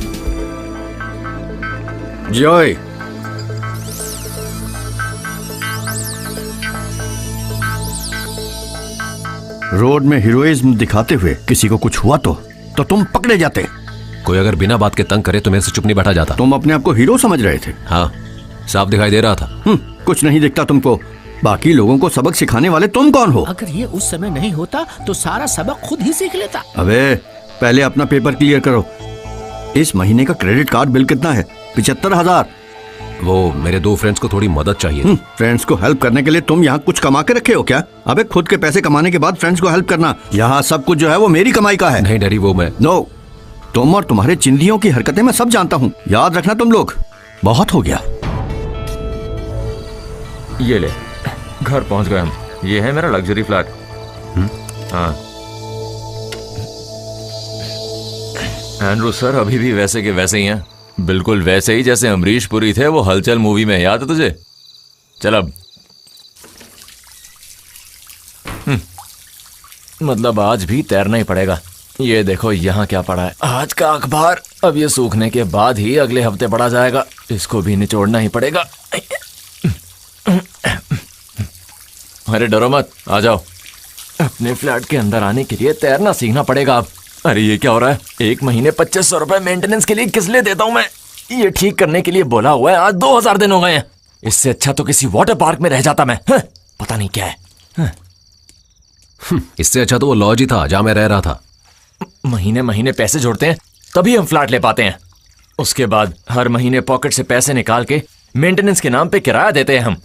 जॉय, रोड में हीरोइज्म दिखाते हुए किसी को कुछ हुआ तो तुम पकड़े जाते। कोई अगर बिना बात के तंग करे तो मेरे से चुप नहीं बैठा जाता। तुम अपने आप को हीरो समझ रहे थे? हाँ, साफ दिखाई दे रहा था। कुछ नहीं दिखता तुमको। बाकी लोगों को सबक सिखाने वाले तुम कौन हो? अगर ये उस समय नहीं होता तो सारा सबक खुद ही सीख लेता। अबे पहले अपना पेपर क्लियर करो। इस महीने का क्रेडिट कार्ड बिल कितना है? 75,000। वो मेरे 2 फ्रेंड्स को थोड़ी मदद चाहिए। फ्रेंड्स को हेल्प करने के लिए तुम यहाँ कुछ कमा के रखे हो क्या? अबे खुद के पैसे कमाने के बाद फ्रेंड्स को हेल्प करना, यहाँ सब कुछ जो है वो मेरी कमाई का है। नहीं डैडी, वो मैं नो, तुम और तुम्हारे चिंदियों की हरकतें मैं सब जानता हूँ। याद रखना तुम लोग, बहुत हो गया। ये ले, घर पहुंच गए हम। ये है मेरा लग्जरी फ्लैट। हाँ एंड्रू सर अभी भी वैसे के वैसे ही हैं, बिल्कुल वैसे ही जैसे अमरीश पुरी थे वो हलचल मूवी में। याद है तुझे? चल अब मतलब आज भी तैरना ही पड़ेगा। ये देखो यहाँ क्या पड़ा है, आज का अखबार। अब ये सूखने के बाद ही अगले हफ्ते पढ़ा जाएगा, इसको भी निचोड़ना ही पड़ेगा। अरे डरो मत, आ जाओ। अपने फ्लैट के अंदर आने के लिए तैरना सीखना पड़ेगा अब। अरे ये क्या हो रहा है? 1 महीने 2500 रुपए मेंटेनेंस के लिए किस लिए देता हूँ मैं? ये ठीक करने के लिए बोला हुआ है, आज 2000 दिन हो गए हैं। इससे अच्छा तो किसी वाटर पार्क में रह जाता मैं। पता नहीं क्या है। इससे अच्छा तो वो लॉज ही था जहां मैं रह रहा था। महीने महीने पैसे जोड़ते हैं तभी हम फ्लैट ले पाते हैं। उसके बाद हर महीने पॉकेट से पैसे निकाल के मेंटेनेंस के नाम पे किराया देते हैं हम।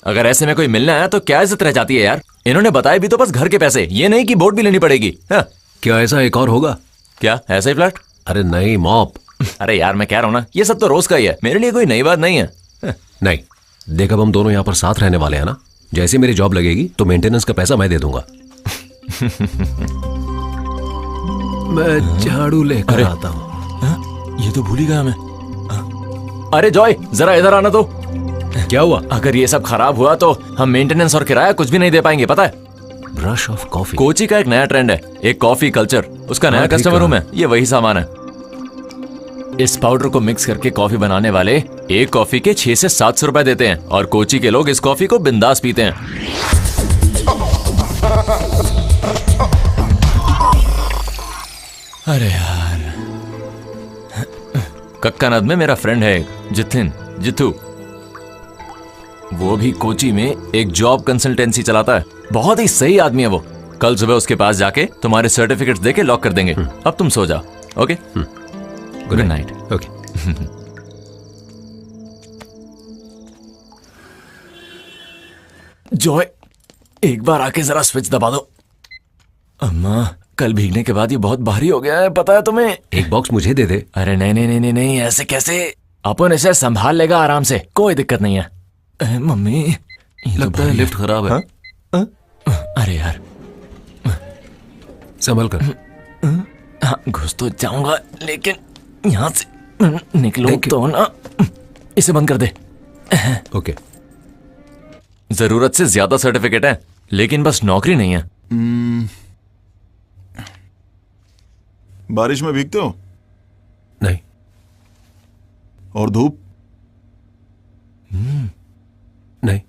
अगर ऐसे में कोई मिलने आया तो क्या इज्जत रह जाती है यार। इन्होंने बताया भी तो बस घर के पैसे, ये नहीं कि बोर्ड भी लेनी पड़ेगी। क्या ऐसा एक और होगा? क्या ऐसा ही फ्लैट? अरे नहीं मॉप। अरे यार मैं कह रहा हूँ ना, ये सब तो रोज का ही है, मेरे लिए कोई नई बात नहीं है। नहीं देख, अब हम दोनों यहाँ पर साथ रहने वाले हैं ना। जैसे मेरी जॉब लगेगी तो मेंटेनेंस का पैसा मैं दे दूंगा। मैं झाड़ू लेकर आता हूँ। ये तो भूल ही गया मैं। अरे जॉय जरा इधर आना तो। क्या हुआ? अगर ये सब खराब हुआ तो हम मेंटेनेंस और किराया कुछ भी नहीं दे पाएंगे, पता है? ब्रश ऑफ कॉफी कोची का एक नया ट्रेंड है, एक कॉफी कल्चर। उसका नया कस्टमर हूं मैं। ये वही सामान है। इस पाउडर को मिक्स करके कॉफी बनाने वाले एक कॉफी के 600 से 700 रुपए देते हैं और कोची के लोग इस कॉफी को बिंदास पीते हैं। अरे यार, कक्कानद में मेरा फ्रेंड है जिथू। वो भी कोची में एक जॉब कंसल्टेंसी चलाता है। बहुत ही सही आदमी है वो। कल सुबह उसके पास जाके तुम्हारे सर्टिफिकेट्स देके लॉक कर देंगे। अब तुम सो जाओ। Okay, good night. Okay. Joy एक बार आके जरा स्विच दबा दो। अम्मा कल भीगने के बाद ये बहुत भारी हो गया है, पता है तुम्हें? एक बॉक्स मुझे दे दे। अरे नहीं, ऐसे कैसे? अपन इसे संभाल लेगा आराम से, कोई दिक्कत नहीं है। मम्मी लगता है लिफ्ट खराब है। अरे यार संभल कर। हाँ घुस तो जाऊंगा लेकिन यहाँ से निकलो तो ना। इसे बंद कर दे। ओके। जरूरत से ज्यादा सर्टिफिकेट है लेकिन बस नौकरी नहीं है। बारिश में भीगते हो? नहीं। और धूप? नहीं।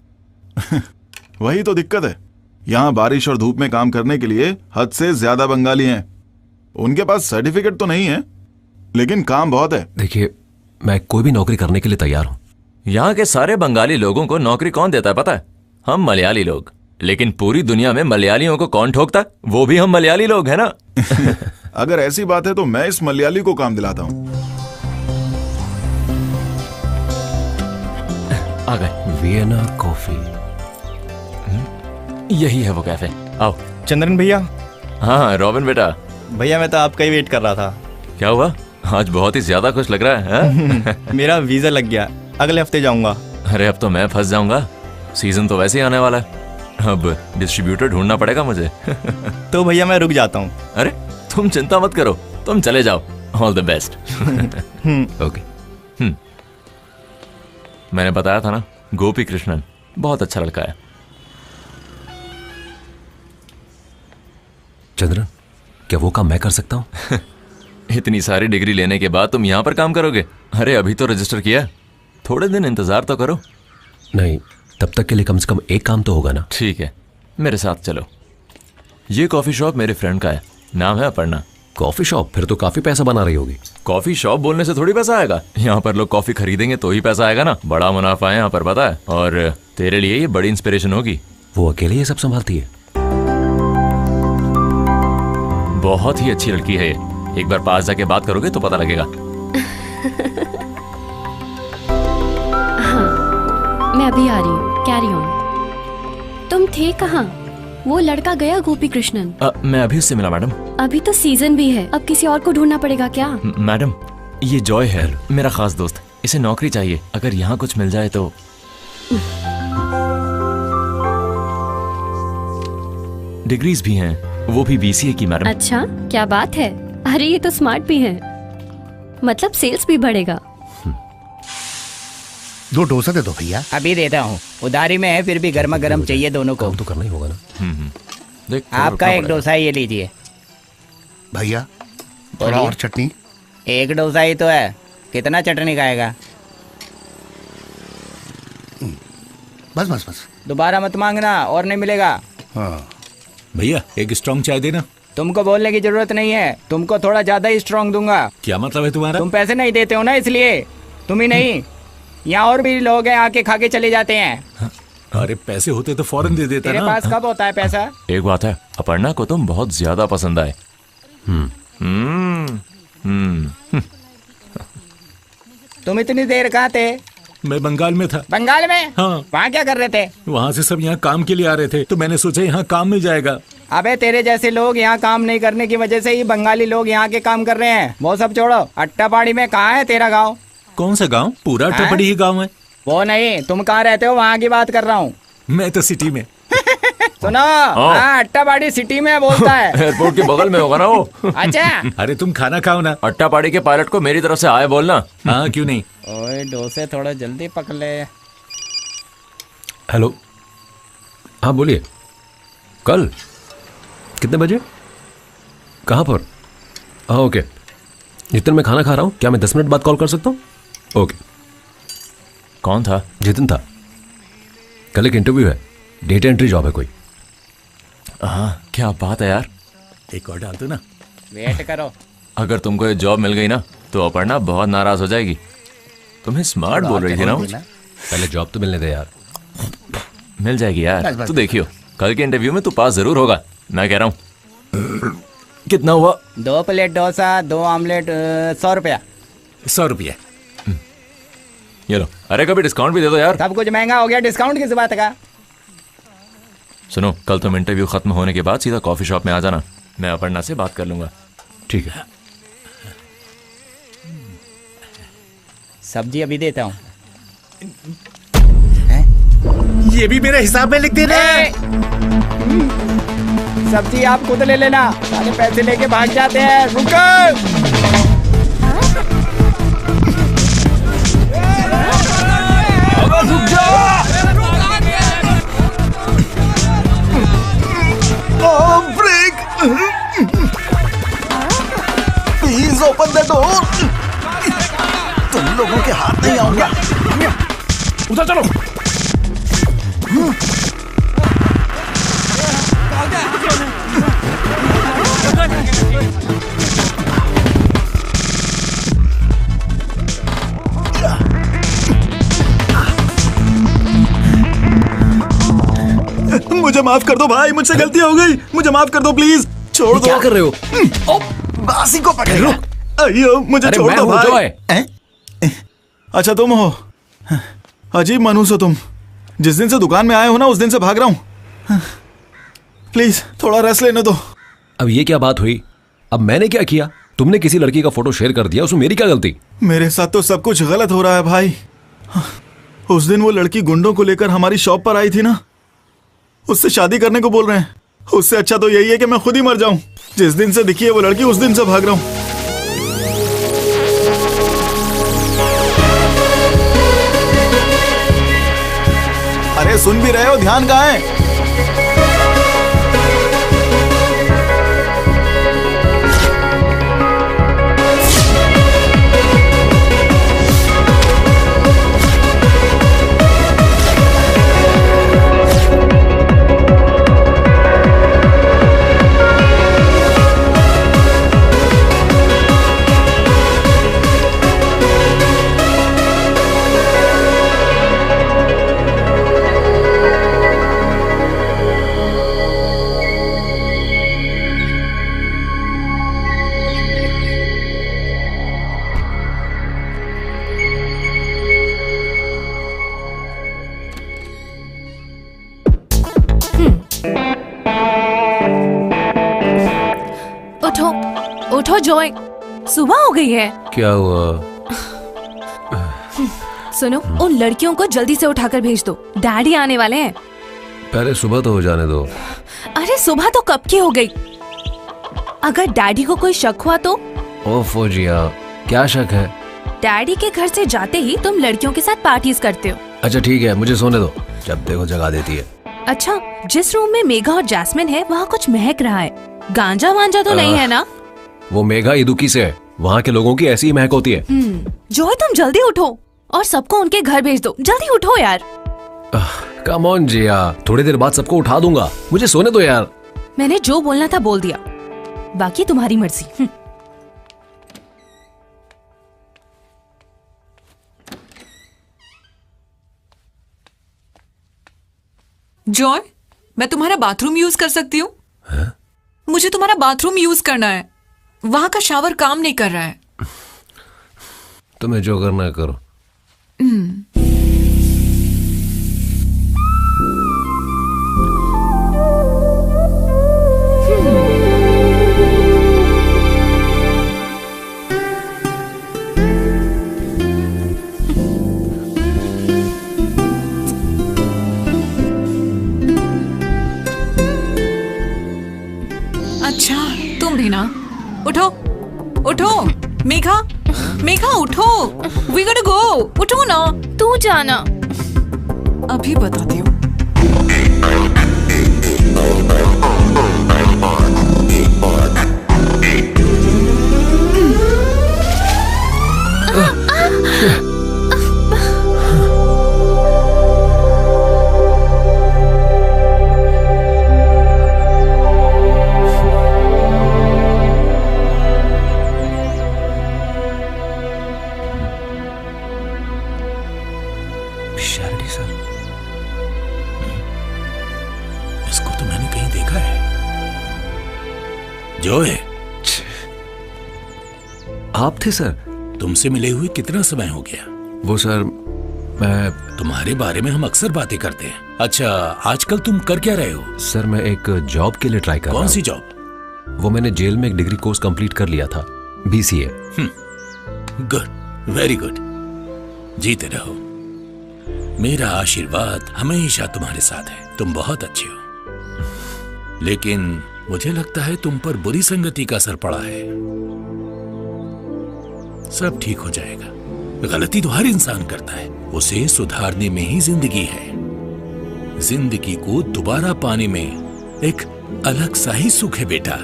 वही तो दिक्कत है। यहाँ बारिश और धूप में काम करने के लिए हद से ज्यादा बंगाली हैं। उनके पास सर्टिफिकेट तो नहीं है लेकिन काम बहुत है। देखिए मैं कोई भी नौकरी करने के लिए तैयार हूँ। यहाँ के सारे बंगाली लोगों को नौकरी कौन देता है पता है? हम मलयाली लोग। लेकिन पूरी दुनिया में मलयालियों को कौन ठोकता? वो भी हम मलयाली लोग हैं ना। अगर ऐसी बात है तो मैं इस मलयाली को काम दिलाता हूँ। आ गए। Vienna coffee. यही है वो कैफे। आओ। चंद्रन भैया। हाँ रॉबिन बेटा। भैया मैं तो आपका ही वेट कर रहा था। क्या हुआ? आज बहुत ही ज्यादा खुश लग रहा है। मेरा वीजा लग गया, अगले हफ्ते जाऊंगा। अरे अब तो मैं फंस जाऊंगा, सीजन तो वैसे ही आने वाला है। अब डिस्ट्रीब्यूटर ढूंढना पड़ेगा मुझे। तो भैया मैं रुक जाता हूँ। अरे तुम चिंता मत करो, तुम चले जाओ। All the best. ओके। मैंने बताया था ना, गोपी कृष्णन बहुत अच्छा लड़का है। चंद्रन क्या वो काम मैं कर सकता हूँ? इतनी सारी डिग्री लेने के बाद तुम यहाँ पर काम करोगे? अरे अभी तो रजिस्टर किया, थोड़े दिन इंतजार तो करो। नहीं, तब तक के लिए कम से कम एक काम तो होगा ना। ठीक है मेरे साथ चलो। ये कॉफी शॉप मेरे फ्रेंड का है, नाम है अपर्णा। Coffee shop? फिर तो काफी पैसा बना रही होगी। कॉफी शॉप बोलने से थोड़ी पैसा आएगा, यहाँ पर लोग कॉफी खरीदेंगे तो ही पैसा आएगा ना। बड़ा मुनाफा है यहाँ पर, पता है। और तेरे लिए ये बड़ी इंस्पिरेशन होगी। वो अकेले ये सब संभालती है? बहुत ही अच्छी लड़की है ये, एक बार पास जाके बात करोगे तो पता लगेगा। मैं अभी आ रही हूँ, कैरी ऑन। तुम थे कहाँ? वो लड़का गया गोपी कृष्णन? मैं अभी उससे मिला मैडम। अभी तो सीजन भी है, अब किसी और को ढूंढना पड़ेगा क्या? मैडम, ये जॉय है, मेरा खास दोस्त। इसे नौकरी चाहिए, अगर यहाँ कुछ मिल जाए तो। डिग्रीज भी हैं, वो भी BCA की मैडम। अच्छा, क्या बात है। अरे ये तो स्मार्ट भी है, मतलब सेल्स भी बढ़ेगा। 2 डोसा दे दो भैया। अभी देता हूँ, उधारी में है, फिर भी गर्मा गर्म चाहिए दोनों को। तो करना ही होगा ना। देख, आपका एक डोसा ये लीजिए भैया, थोड़ा और चटनी। एक डोसा ही तो है, कितना चटनी खाएगा? बस बस बस, दोबारा मत मांगना और नहीं मिलेगा। हाँ भैया एक स्ट्रॉन्ग चाय देना। तुमको बोलने की जरूरत नहीं है, तुमको थोड़ा ज्यादा ही स्ट्रॉन्ग दूंगा। क्या मतलब है तुम्हारा? तुम पैसे नहीं देते हो ना, इसलिए। तुम ही नहीं, यहाँ और भी लोग हैं, आके खा के चले जाते हैं। अरे पैसे होते तो फौरन दे देता तेरे ना। पास कब होता है पैसा? एक बात है, अपर्णा को तुम बहुत ज्यादा पसंद आए। तुम इतनी देर कहाँ थे? मैं बंगाल में था। बंगाल में? हाँ। वहाँ क्या कर रहे थे? वहाँ से सब यहाँ काम के लिए आ रहे थे, तो मैंने सोचा यहाँ काम मिल जाएगा। अबे तेरे जैसे लोग यहाँ काम नहीं करने की वजह से ही बंगाली लोग यहाँ के काम कर रहे हैं। वो सब छोड़ो, अट्टापाड़ी में कहाँ है तेरा गाँव? कौन सा गाँव? पूरा अट्टापाड़ी ही गाँव है। वो नहीं, तुम कहाँ रहते हो वहाँ की बात कर रहा हूँ। मैं तो सिटी में। सुनो, हाँ अट्टापाड़ी सिटी में बोलता है। एयरपोर्ट के बगल में होगा ना वो। अच्छा। अरे तुम खाना खाओ ना। अट्टापाड़ी के पायलट को मेरी तरफ से आए बोलना। हाँ क्यों नहीं। ओए डोसे थोड़ा जल्दी पक ले। हेलो, हाँ बोलिए। कल कितने बजे? कहाँ पर? हाँ ओके। जितने मैं खाना खा रहा हूँ, क्या मैं 10 मिनट बाद कॉल कर सकता हूँ? ओके। कौन था? जितिन था। कल एक इंटरव्यू है, डेटा एंट्री जॉब है कोई। हाँ क्या बात है यार। एक और डाल दो ना। वेट करो। अगर तुमको ये जॉब मिल गई ना तो अपर्णा बहुत नाराज हो जाएगी। तुम्हें स्मार्ट बोल रही थी ना। पहले जॉब तो मिलने दे यार। मिल जाएगी यार, तू देखियो, कल के इंटरव्यू में तू पास जरूर होगा, मैं कह रहा हूँ। कितना हुआ? 2 प्लेट डोसा, 2 ऑमलेट, 100 रुपया। 100 रुपया। ये लो। अरे कभी डिस्काउंट भी दे दो यार। सब कुछ महंगा हो गया, डिस्काउंट किस बात का? सुनो, कल तुम इंटरव्यू खत्म होने के बाद सीधा कॉफी शॉप में आ जाना, मैं अपर्णा से बात कर लूंगा। ठीक है। सब्जी अभी देता हूँ। ये भी मेरे हिसाब में लिख देना। सब्जी आप खुद ले लेना, सारे पैसे लेके भाग जाते हैं। रुको। रुक जा। Break. Please open the door. तुम लोगों के हाथ नहीं आऊंगा। उधर चलो। मुझे माफ कर दो भाई, मुझसे गलती हो गई, मुझे माफ कर दो प्लीज। छोड़ दो। क्या कर रहे हो? बासी को पकड़ो। अयो मुझे छोड़ दो भाई। अच्छा तुम हो? अजीब मनुष्य हो तुम। जिस दिन से दुकान में आए हो ना, उस दिन से भाग रहा हूँ। प्लीज थोड़ा रेस्ट लेने दो। अब ये क्या बात हुई? अब मैंने क्या किया? तुमने किसी लड़की का फोटो शेयर कर दिया, उसमें मेरी क्या गलती? मेरे साथ तो सब कुछ गलत हो रहा है भाई। उस दिन वो लड़की गुंडों को लेकर हमारी शॉप पर आई थी ना, उससे शादी करने को बोल रहे हैं। उससे अच्छा तो यही है कि मैं खुद ही मर जाऊं। जिस दिन से दिखी है वो लड़की, उस दिन से भाग रहा हूं। अरे सुन भी रहे हो? ध्यान कहाँ है? उठो उठो जॉय, सुबह हो गई है। क्या हुआ? सुनो, उन लड़कियों को जल्दी से उठाकर भेज दो, डैडी आने वाले हैं। पहले सुबह तो हो जाने दो। अरे सुबह तो कब की हो गई। अगर डैडी को कोई शक हुआ तो? ओफो जिया, क्या शक है? डैडी के घर से जाते ही तुम लड़कियों के साथ पार्टीज करते हो। अच्छा ठीक है, मुझे सोने दो, जब देखो जगा देती है। अच्छा, जिस रूम में मेघा और जैस्मिन है वहाँ कुछ महक रहा है, गांजा वांजा तो नहीं है ना? वो मेघा इदुकी से है, वहाँ के लोगों की ऐसी ही महक होती है। जॉय तुम जल्दी उठो और सबको उनके घर भेज दो, जल्दी उठो यार। कम ऑन जिया, थोड़ी देर बाद सबको उठा दूंगा, मुझे सोने दो यार। मैंने जो बोलना था बोल दिया, बाकी तुम्हारी मर्जी। जॉय, मैं तुम्हारा बाथरूम यूज कर सकती हूँ? मुझे तुम्हारा बाथरूम यूज करना है, वहां का शावर काम नहीं कर रहा है। तुम्हें जो करना है करो। अच्छा तुम भी ना, उठो उठो मेघा, मेघा उठो, वी गोट गो, उठो ना। तू जाना। अभी बताती हूँ। इसको तो मैंने कहीं देखा है। जो है आप थे सर? तुमसे मिले हुए कितना समय हो गया? वो सर, मैं तुम्हारे बारे में हम अक्सर बातें करते हैं। अच्छा, आजकल तुम कर क्या रहे हो? सर मैं एक जॉब के लिए ट्राई कर रहा हूँ। कौन सी जॉब? वो मैंने जेल में एक डिग्री कोर्स कंप्लीट कर लिया था, BCA। गुड, वेरी गुड, जीते रहो। मेरा आशीर्वाद हमेशा तुम्हारे साथ है, तुम बहुत अच्छे हो। लेकिन मुझे लगता है तुम पर बुरी संगति का असर पड़ा है। सब ठीक हो जाएगा। गलती तो हर इंसान करता है, उसे सुधारने में ही जिंदगी है। जिंदगी को दोबारा पाने में एक अलग सा ही सुख है बेटा।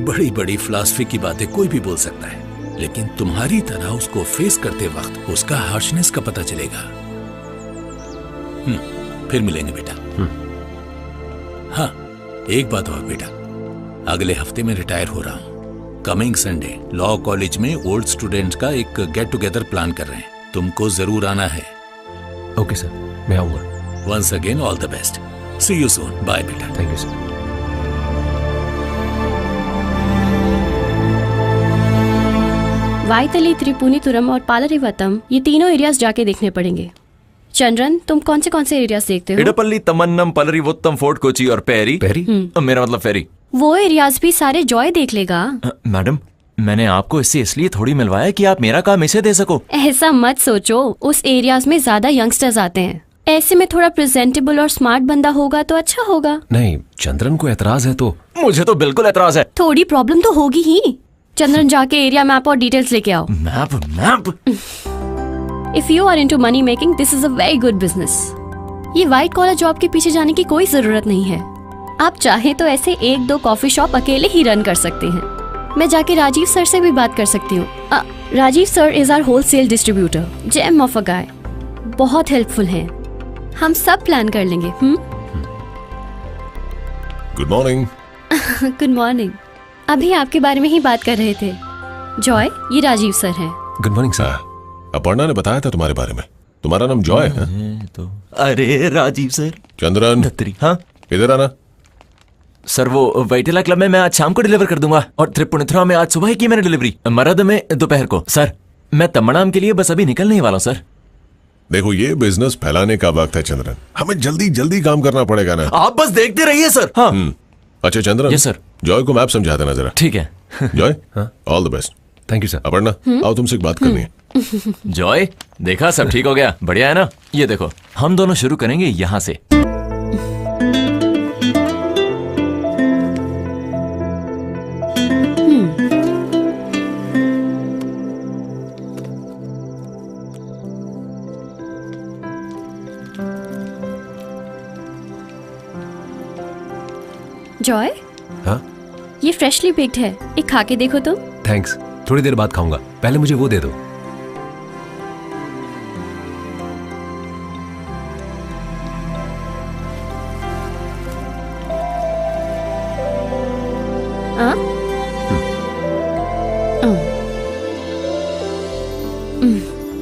बड़ी बड़ी फिलॉसफी की बातें कोई भी बोल सकता है, लेकिन तुम्हारी तरह उसको फेस करते वक्त उसका हार्शनेस का पता चलेगा। फिर मिलेंगे बेटा। हाँ, एक बात और बेटा, अगले हफ्ते में रिटायर हो रहा हूं। कमिंग संडे लॉ कॉलेज में ओल्ड स्टूडेंट्स का एक गेट टुगेदर प्लान कर रहे हैं, तुमको जरूर आना है। ओके सर, मैं आऊंगा। Once again all the best, see you soon, bye बेटा। Thank you sir. Vyttila, Tripunithura और पालरिवतम, ये तीनों एरियाज जाके देखने पड़ेंगे। चंद्रन, तुम कौन से एरियाज देखते हो? इडपल्ली, तमन्नम, पलरीवोत्तम, फोर्ट कोची और पेरी। मेरा मतलब फेरी। वो एरियाज भी सारे जॉय देख लेगा। मैडम, मैंने आपको इससे इसलिए थोड़ी मिलवाया कि आप मेरा काम इसे दे सको। ऐसा मत सोचो, उस एरियाज में ज्यादा यंगस्टर्स आते हैं। ऐसे में थोड़ा प्रेजेंटेबल और स्मार्ट बंदा होगा तो अच्छा होगा। नहीं, चंद्रन को एतराज है तो? मुझे तो बिल्कुल एतराज है। थोड़ी प्रॉब्लम तो होगी ही। चंद्रन, जाके एरिया मैप और डिटेल्स लेके आओ। Map? If you are into money making, this is a very good business. ये व्हाइट कॉलर जॉब के पीछे जाने की कोई जरूरत नहीं है। आप चाहे तो ऐसे 1-2 कॉफी शॉप अकेले ही रन कर सकते हैं। मैं जाके राजीव सर से भी बात कर सकती हूँ। Rajiv sir is our wholesale distributor, gem of a guy, बहुत हेल्पफुल हैं। हम सब प्लान कर लेंगे। Good morning. Good morning. अभी आपके बारे में ही बात कर रहे थे। जॉय, ये राजीव सर हैं। Good morning sir. अपर्णा ने बताया था तुम्हारे बारे में। तुम्हारा नाम जॉय है? तो अरे राजीव सर। चंद्रन, हाँ इधर आना। सर, वो वैटेला क्लब में मैं आज शाम को डिलीवर कर दूंगा, और त्रिपुनिथुरा में आज सुबह ही की मैंने डिलीवरी, मरद में दोपहर को। सर, मैं तमन्नाम के लिए बस अभी निकलने ही वाला हूँ सर। देखो, ये बिजनेस फैलाने का वक्त है चंद्रन, हमें जल्दी जल्दी काम करना पड़ेगा ना। आप बस देखते रहिए सर। हाँ। अच्छा चंद्रन। Yes sir. जॉय को मैप समझा देना जरा। ठीक है। Joy, all the best. Thank you sir. Aparna, आओ तुमसे एक बात करनी है। जॉय, देखा सब ठीक हो गया, बढ़िया है ना? ये देखो, हम दोनों शुरू करेंगे यहाँ से। जॉय, हाँ? ये फ्रेशली बेक्ड है, एक खा के देखो तुम। थैंक्स, थोड़ी देर बाद खाऊंगा, पहले मुझे वो दे दो।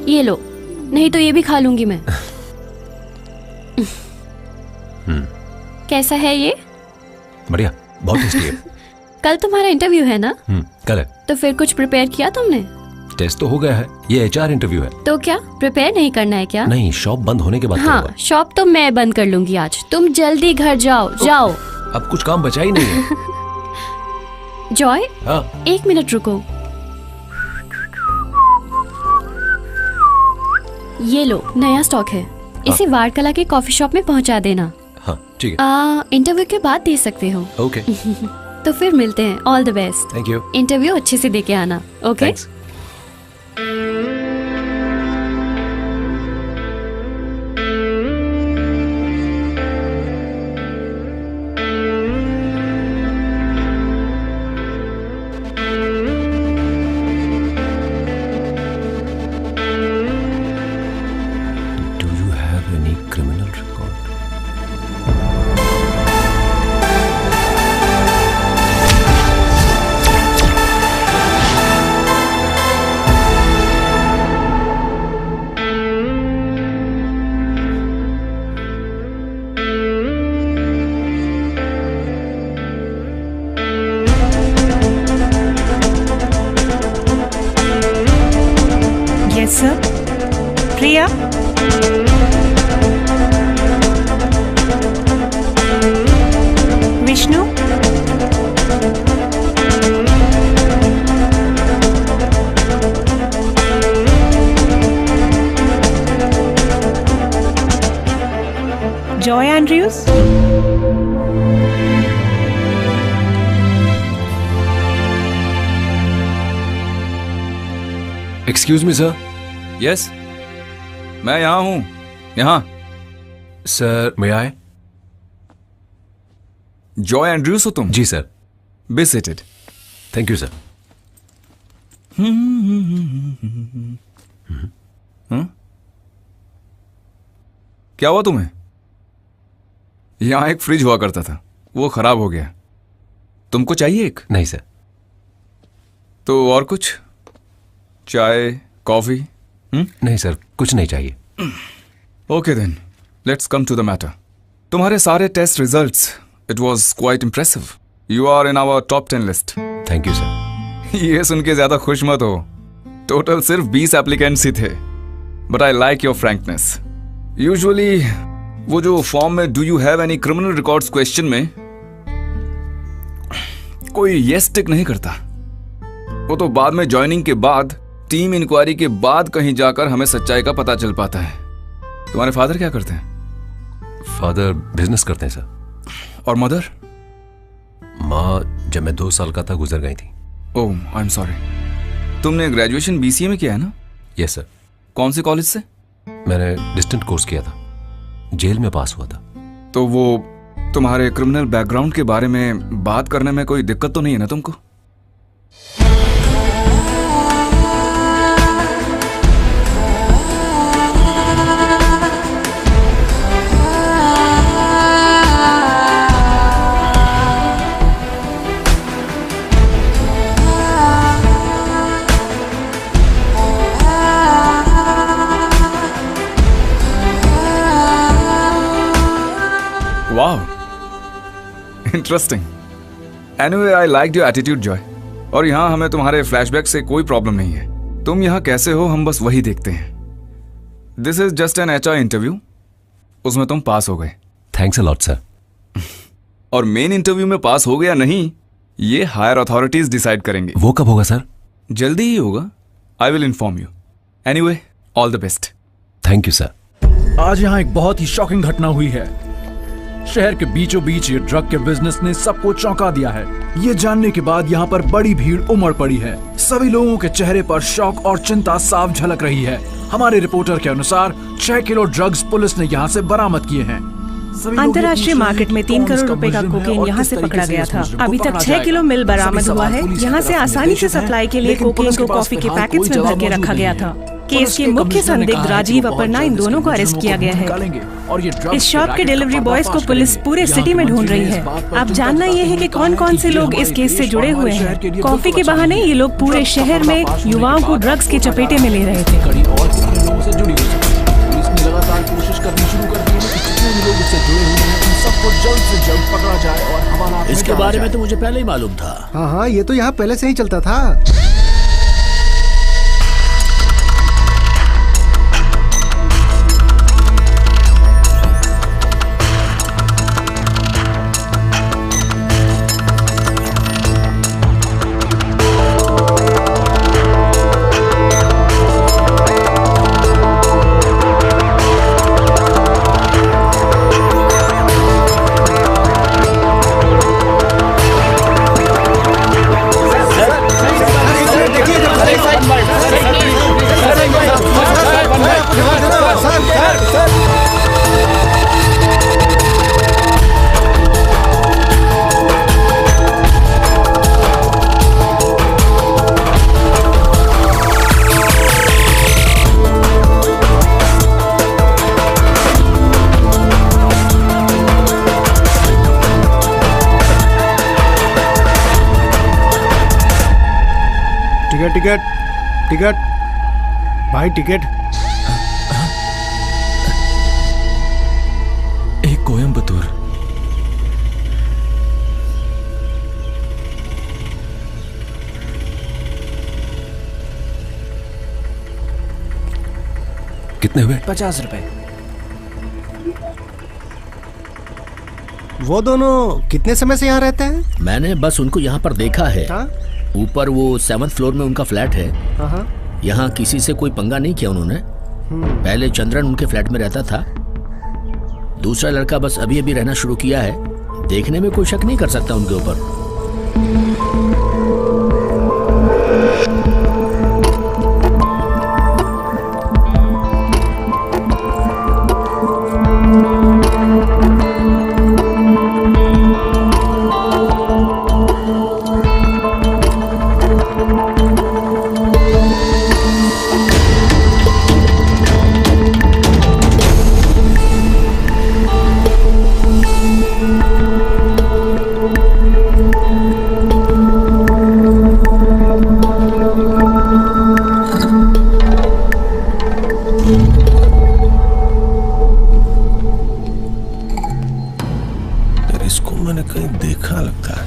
ये लो, नहीं तो ये भी खा लूंगी मैं। कैसा है ये? बढ़िया, बहुत टेस्टी है। कल तुम्हारा इंटरव्यू है ना? कल है। तो फिर कुछ प्रिपेयर किया तुमने? टेस्ट तो हो गया है, ये HR इंटरव्यू है। तो क्या प्रिपेयर नहीं करना है क्या? नहीं, शॉप बंद होने के बाद हाँ, शॉप तो मैं बंद कर लूंगी आज। तुम जल्दी घर जाओ, जाओ। अब कुछ काम बचा ही नहीं है। जॉय, हाँ? 1 मिनट रुको। ये लो, नया स्टॉक है, इसे वाड़कला के कॉफी शॉप में पहुंचा देना। हाँ, ठीक है। इंटरव्यू के बाद दे सकते हो। ओके। तो फिर मिलते हैं, all the best. Thank you. Interview अच्छे से दे के आना, okay? Yes sir. Priya, Vishnu, Joy Andrews, excuse me sir. Yes, मैं यहाँ हूँ, यहाँ। Sir, may I? Joy Andrews हो तुम? जी sir. Be seated. Thank you sir. क्या हुआ तुम्हें? यहाँ एक फ्रिज हुआ करता था, वो खराब हो गया। तुमको चाहिए एक? नहीं सर। तो और कुछ? चाय, कॉफी? नहीं सर, कुछ नहीं चाहिए। Okay then, let's come to the matter. तुम्हारे सारे test results, it was quite impressive. You are in our top 10 list. Thank you sir. ये सुन के ज्यादा खुश मत हो, टोटल सिर्फ 20 एप्लीकेंट्स ही थे। But I like your frankness. Usually वो जो फॉर्म में do you have any criminal records question में कोई यस टिक नहीं करता। वो तो बाद में ज्वाइनिंग के बाद, टीम इंक्वायरी के बाद कहीं जाकर हमें सच्चाई का पता चल पाता है। तुम्हारे फादर क्या करते हैं? फादर बिजनेस करते हैं सर। और मदर? माँ जब मैं 2 साल का था गुजर गई थी। ओह, आई एम सॉरी। तुमने ग्रेजुएशन BCA में किया है ना? Yes sir. कौन से कॉलेज से? मैंने डिस्टेंट कोर्स किया था, जेल में पास हुआ था। तो वो तुम्हारे क्रिमिनल बैकग्राउंड के बारे में बात करने में कोई दिक्कत तो नहीं है ना तुमको? वाह, interesting. Anyway, I like your attitude Joy. और यहाँ हमें तुम्हारे फ्लैशबैक से कोई प्रॉब्लम नहीं है। तुम यहाँ कैसे हो हम बस वही देखते हैं। This is just an HR interview, उसमें तुम पास हो गए। Thanks a lot sir. और मेन इंटरव्यू में पास हो गया नहीं, ये हायर अथॉरिटीज डिसाइड करेंगे। वो कब होगा सर? जल्दी ही होगा। I will inform you. Anyway, all the best. Thank you sir. आज यहाँ एक बहुत ही शॉकिंग घटना हुई है। शहर के बीचों बीच ये ड्रग के बिजनेस ने सबको चौंका दिया है। ये जानने के बाद यहाँ पर बड़ी भीड़ उमड़ पड़ी है। सभी लोगों के चेहरे पर शौक और चिंता साफ झलक रही है। हमारे रिपोर्टर के अनुसार 6 किलो ड्रग्स पुलिस ने यहाँ से बरामद किए हैं। अंतर्राष्ट्रीय मार्केट में 3 करोड़ रुपए का कोकेन यहाँ से पकड़ा गया था। अभी तक 6 किलो मिल बरामद हुआ है। यहाँ से आसानी से सप्लाई के लिए कोकेन को कॉफी के पैकेट्स में भर के रखा गया था। केस के मुख्य संदिग्ध राजीव अपर्णा, इन दोनों को अरेस्ट किया गया है। इस शॉप के डिलीवरी बॉयज को पुलिस पूरे सिटी में ढूंढ रही है। अब जानना ये है कि कौन कौन से लोग इस केस से जुड़े हुए हैं। कॉफी के बहाने ये लोग पूरे शहर में युवाओं को ड्रग्स के चपेटे में ले रहे थे। कोशिश करनी शुरू कर दी है कि जितने भी लोग इससे जुड़े हुए हैं उन सबको जल्द से जल्द पकड़ा जाए और हवालात में इसके बारे में तो मुझे पहले ही मालूम था। हाँ हाँ, ये तो यहाँ पहले से ही चलता था। टिकट टिकट भाई, टिकट। एक कोयम्बतूर। कितने हुए? 50 रुपए। वो दोनों कितने समय से यहाँ रहते हैं? मैंने बस उनको यहाँ पर देखा है। ऊपर वो 7th फ्लोर में उनका फ्लैट है। यहाँ किसी से कोई पंगा नहीं किया उन्होंने। पहले चंद्रन उनके फ्लैट में रहता था। दूसरा लड़का बस अभी अभी रहना शुरू किया है। देखने में कोई शक नहीं कर सकता उनके ऊपर। इसको मैंने कहीं देखा लगता है।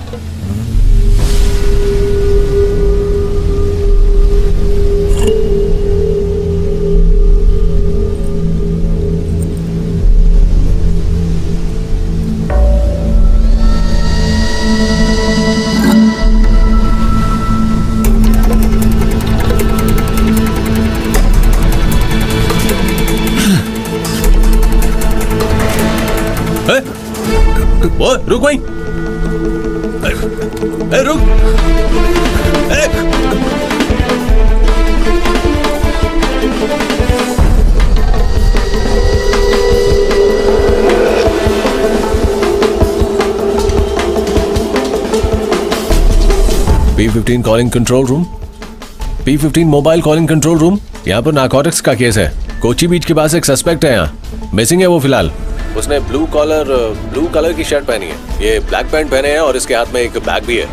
वो रुक वहीं। रुक। P15 calling control room. P15 mobile calling control room. यहाँ पर नारकोटिक्स का केस है। कोची बीच के पास एक सस्पेक्ट है, यहाँ मिसिंग है वो फिलहाल। उसने ब्लू कलर की शर्ट पहनी है, ये ब्लैक पैंट पहने हैं और इसके हाथ में एक बैग भी है।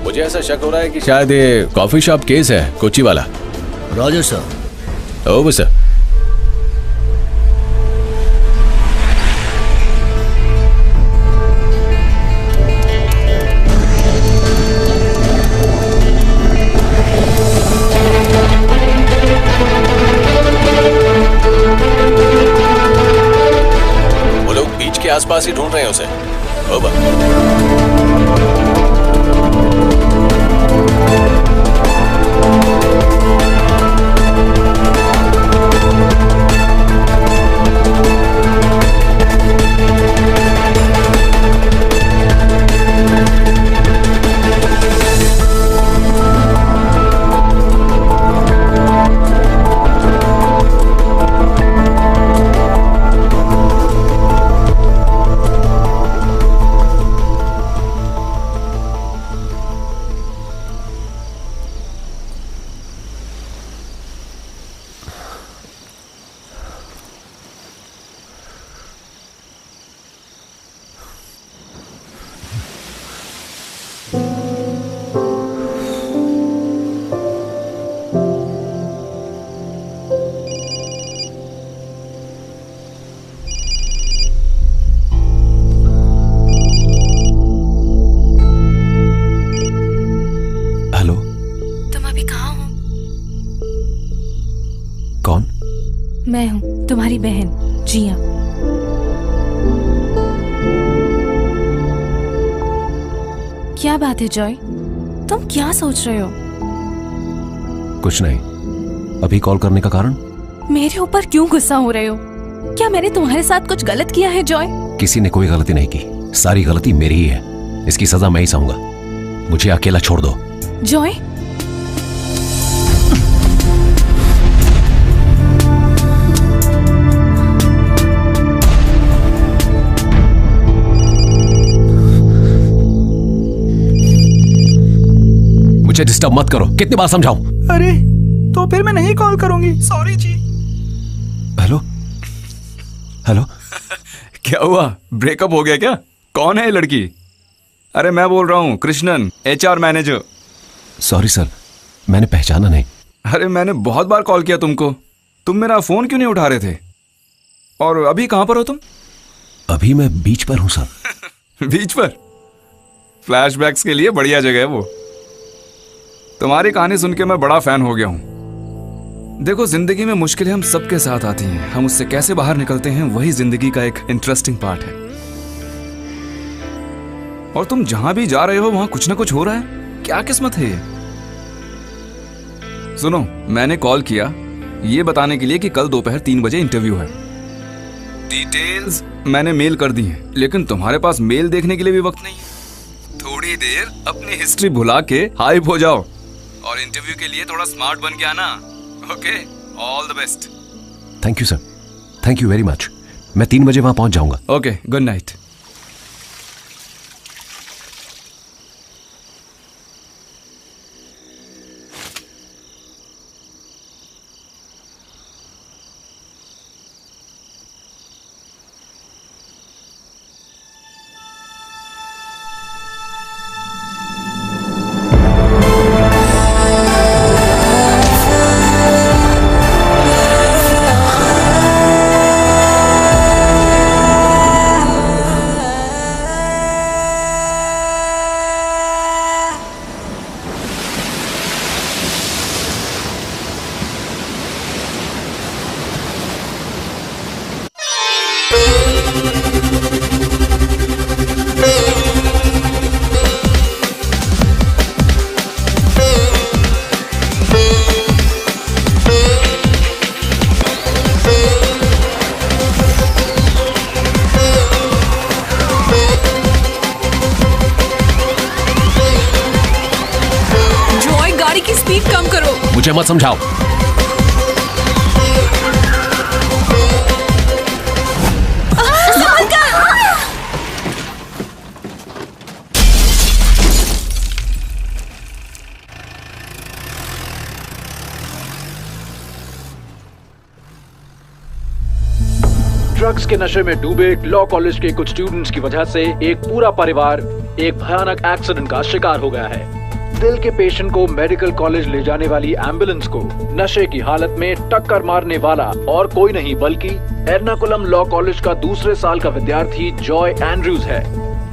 मुझे ऐसा शक हो रहा है कि शायद ये कॉफी शॉप केस है, कोची वाला। Roger sir. Over sir. के आसपास ही ढूंढ रहे हैं उसे। ओवर। मैं हूँ तुम्हारी बहन जिया। क्या बात है जॉय, तुम क्या सोच रहे हो? कुछ नहीं। अभी कॉल करने का कारण? मेरे ऊपर क्यों गुस्सा हो रहे हो? क्या मैंने तुम्हारे साथ कुछ गलत किया है जॉय? किसी ने कोई गलती नहीं की, सारी गलती मेरी ही है। इसकी सजा मैं ही सहूंगा। मुझे अकेला छोड़ दो। जॉय, मुझे डिस्टर्ब मत करो। कितनी बार समझाऊं? अरे तो फिर मैं नहीं कॉल करूंगी। सॉरी जी। Hello hello. क्या हुआ, ब्रेकअप हो गया क्या? कौन है ये लड़की? अरे मैं बोल रहा हूँ Krishnan, HR manager. Sorry sir, मैंने पहचाना नहीं। अरे मैंने बहुत बार कॉल किया तुमको, तुम मेरा फोन क्यों नहीं उठा रहे थे? और अभी कहां पर हो तुम? अभी मैं बीच पर हूं सर। बीच पर? फ्लैशबैक्स के लिए बढ़िया जगह है वो। तुम्हारी कहानी सुन के मैं बड़ा फैन हो गया हूं। देखो, जिंदगी में मुश्किलें हम सबके साथ आती हैं, हम उससे कैसे बाहर निकलते हैं वही जिंदगी का एक इंटरेस्टिंग पार्ट है। और तुम जहां भी जा रहे हो वहां कुछ ना कुछ हो रहा है। क्या किस्मत है ये। सुनो, मैंने कॉल किया ये बताने के लिए कि कल दोपहर 3 बजे इंटरव्यू है। डिटेल्स मैंने मेल कर दी है, लेकिन तुम्हारे पास मेल देखने के लिए भी वक्त नहीं है। थोड़ी देर अपनी हिस्ट्री भुला के हाइप हो जाओ और इंटरव्यू के लिए थोड़ा स्मार्ट बन के आना। Okay, all the best. Thank you sir, thank you very much. मैं 3 बजे वहां पहुंच जाऊंगा। Okay, good night. मुझे मत समझाओ। ड्रग्स के नशे में डूबे लॉ कॉलेज के कुछ स्टूडेंट्स की वजह से एक पूरा परिवार एक भयानक एक्सीडेंट का शिकार हो गया है। दिल के पेशेंट को मेडिकल कॉलेज ले जाने वाली एम्बुलेंस को नशे की हालत में टक्कर मारने वाला और कोई नहीं बल्कि एर्नाकुलम लॉ कॉलेज का दूसरे साल का विद्यार्थी जॉय एंड्रयूज है।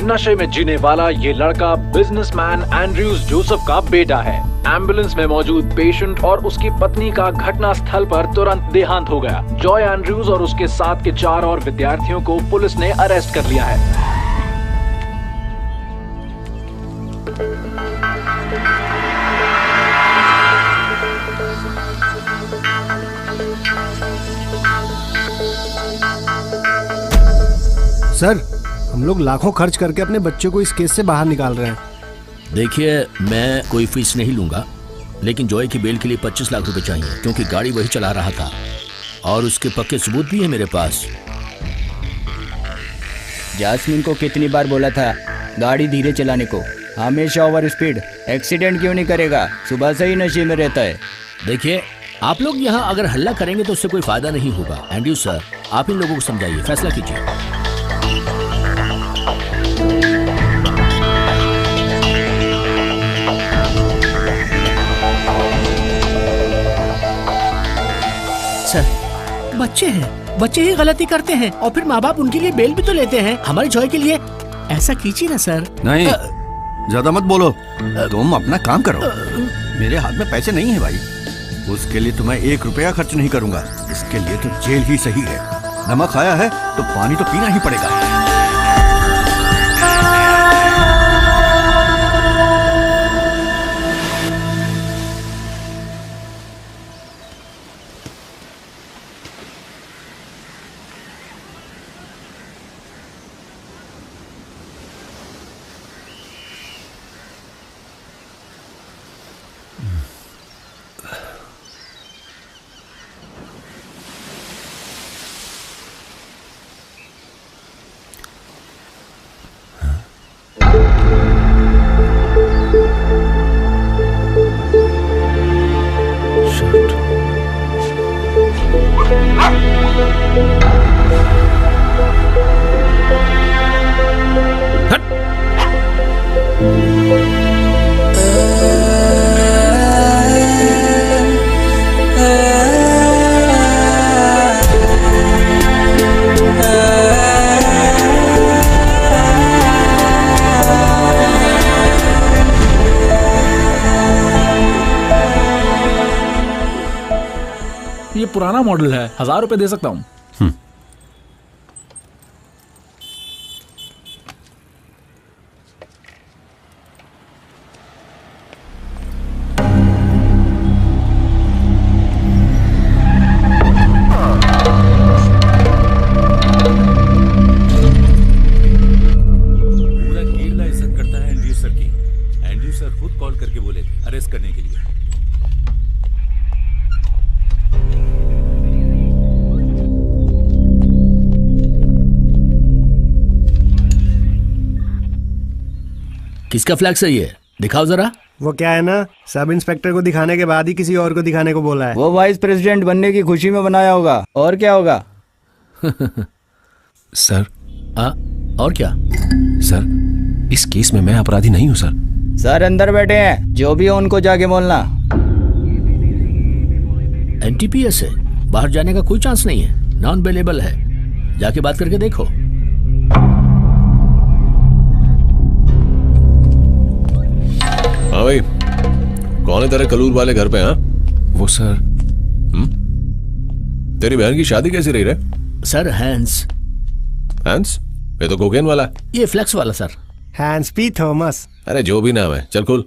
नशे में जीने वाला ये लड़का बिजनेसमैन एंड्रयूज जोसेफ का बेटा है। एम्बुलेंस में मौजूद पेशेंट और उसकी पत्नी का घटना स्थल पर तुरंत देहांत हो गया। जॉय एंड्रयूज और उसके साथ के 4 और विद्यार्थियों को पुलिस ने अरेस्ट कर लिया है। सर, हम लोग लाखों खर्च करके अपने बच्चे को इस केस से बाहर निकाल रहे हैं। देखिए, मैं कोई फीस नहीं लूंगा, लेकिन जॉय की बेल के लिए 25 लाख रुपए चाहिए, क्योंकि गाड़ी वही चला रहा था और उसके पक्के सबूत भी है मेरे पास। जास्मिन को कितनी बार बोला था गाड़ी धीरे चलाने को, हमेशा ओवर स्पीड। एक्सीडेंट क्यों नहीं करेगा? सुबह से ही नशे में रहता है। देखिए, आप लोग यहाँ अगर हल्ला करेंगे तो उससे कोई फायदा नहीं होगा। एंड्रयू सर, आप इन लोगों को समझाइए, फैसला कीजिए। सर, बच्चे ही गलती करते हैं और फिर माँ बाप उनके लिए बेल भी तो लेते हैं। हमारी जॉय के लिए ऐसा कीजिए ना सर। नहीं, ज्यादा मत बोलो, तुम अपना काम करो। मेरे हाथ में पैसे नहीं है भाई, उसके लिए तुम्हें 1 रुपया खर्च नहीं करूंगा। इसके लिए तो जेल ही सही है। नमक आया है तो पानी तो पीना ही पड़ेगा। ये पुराना मॉडल है, 1000 रुपए दे सकता हूँ। पूरा केरला इज्जत करता है एंड्रयू सर की। एंड्रयू सर खुद कॉल करके बोले थे अरेस्ट करने के लिए। किसका फ्लैग सही है? दिखाओ जरा। वो क्या है ना, सब इंस्पेक्टर को दिखाने के बाद ही किसी और को दिखाने को बोला है। वो वाइस प्रेसिडेंट बनने की खुशी में बनाया होगा, और क्या होगा? सर। और क्या? सर, इस केस में मैं अपराधी नहीं हूँ सर। सर अंदर बैठे हैं, जो भी हो उनको जाके बोलना। एनटीपीएस है, बाहर जाने का कोई चांस नहीं है, नॉन अवेलेबल है। जाके बात करके देखो। हाँ भाई, कौन है तेरे कलूर वाले घर पे? हाँ वो सर। तेरी बहन की शादी कैसी रही रे? Sir Hans. हैंस? ये तो कोकेन वाला। ये फ्लेक्स वाला सर। Hence P Thomas. अरे जो भी नाम है, चल खुल।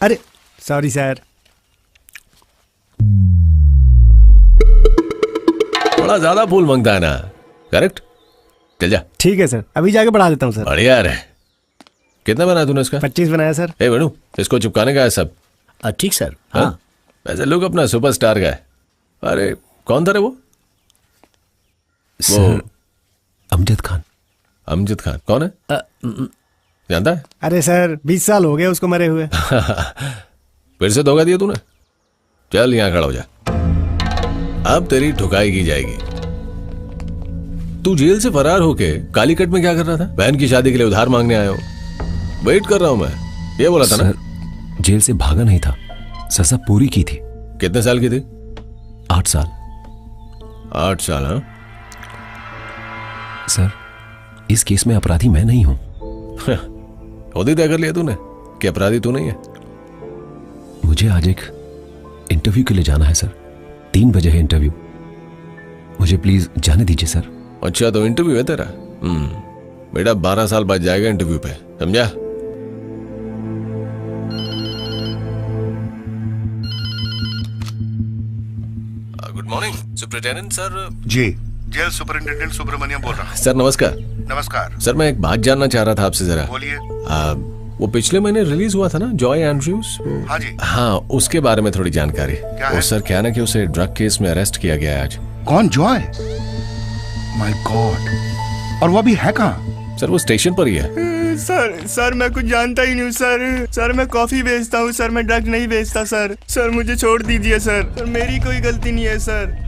अरे सॉरी सर। थोड़ा ज्यादा फूल मांगता है ना, करेक्ट? चल जा। ठीक है सर, अभी जाके बढ़ा देता हूँ सर। बढ़िया है। कितना बनाया तूने इसका? 25 बनाया सर। ए वेणु, इसको चिपकाने का है सब। ठीक सर। हाँ वैसे लोग अपना सुपरस्टार का है। अरे कौन था रे वो? अमजद खान। अमजद खान कौन है? जानता है? अरे सर 20 साल हो गए उसको मरे हुए। फिर से धोखा दिया तूने। चल यहाँ खड़ा हो जा, अब तेरी ठुकाई की जाएगी। तू जेल से फरार होके कालीकट में क्या कर रहा था? बहन की शादी के लिए उधार मांगने आया हो। वेट कर रहा हूं मैं, ये बोला था ना? जेल से भागा नहीं था, सजा पूरी की थी। कितने साल की थी? 8 साल। 8 साल? हाँ सर, इस केस में अपराधी मैं नहीं हूं। खुद ही तय कर लिया तूने? कि अपराधी तू नहीं है? मुझे आज एक इंटरव्यू के लिए जाना है सर। 3 बजे है इंटरव्यू। मुझे प्लीज जाने दीजिए सर। अच्छा, तो इंटरव्यू है तेरा? बेटा 12 साल बाद जाएगा इंटरव्यू पे, समझा? Good morning superintendent sir. जी, जेल सुपरिटेंडेंट सुब्रमण्यम बोल रहा हूँ। सर नमस्कार। नमस्कार सर, मैं एक बात जानना चाह रहा था आपसे जरा। बोलिए। वो पिछले महीने रिलीज हुआ था ना, जॉय एंड्रयूज? हाँ जी। हाँ, उसके बारे में थोड़ी जानकारी। क्या वो है? सर क्या ना कि उसे ड्रग केस में अरेस्ट किया गया है आज। कौन? जॉय? My God. और वो अभी है कहाँ? सर वो स्टेशन पर ही है। सर मैं कुछ जानता ही नहीं हूँ सर मैं कॉफी बेचता हूँ सर, मैं ड्रग नहीं बेचता सर मुझे छोड़ दीजिए सर मेरी कोई गलती नहीं है सर।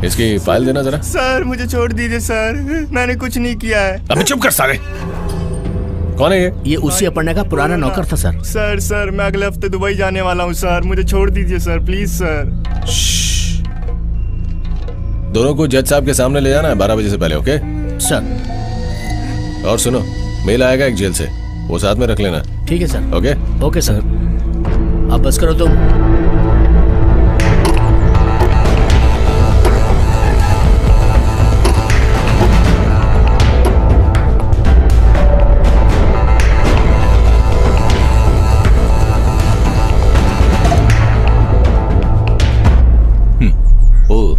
इसकी फाइल देना जरा। सर मुझे छोड़ दीजिए सर, मैंने कुछ नहीं किया है। अबे चुप कर साले। कौन है ये? ये उसी अपर्णा का पुराना नौकर था सर। सर मैं अगले हफ्ते दुबई जाने वाला हूँ सर, मुझे छोड़ दीजिए सर प्लीज सर। दोनों को जज साहब के सामने ले जाना है 12 बजे से पहले, ओके सर? और सुनो, मेल आएगा एक जेल से, वो साथ में रख लेना। ठीक है सर। Okay sir. अब बस करो तुम।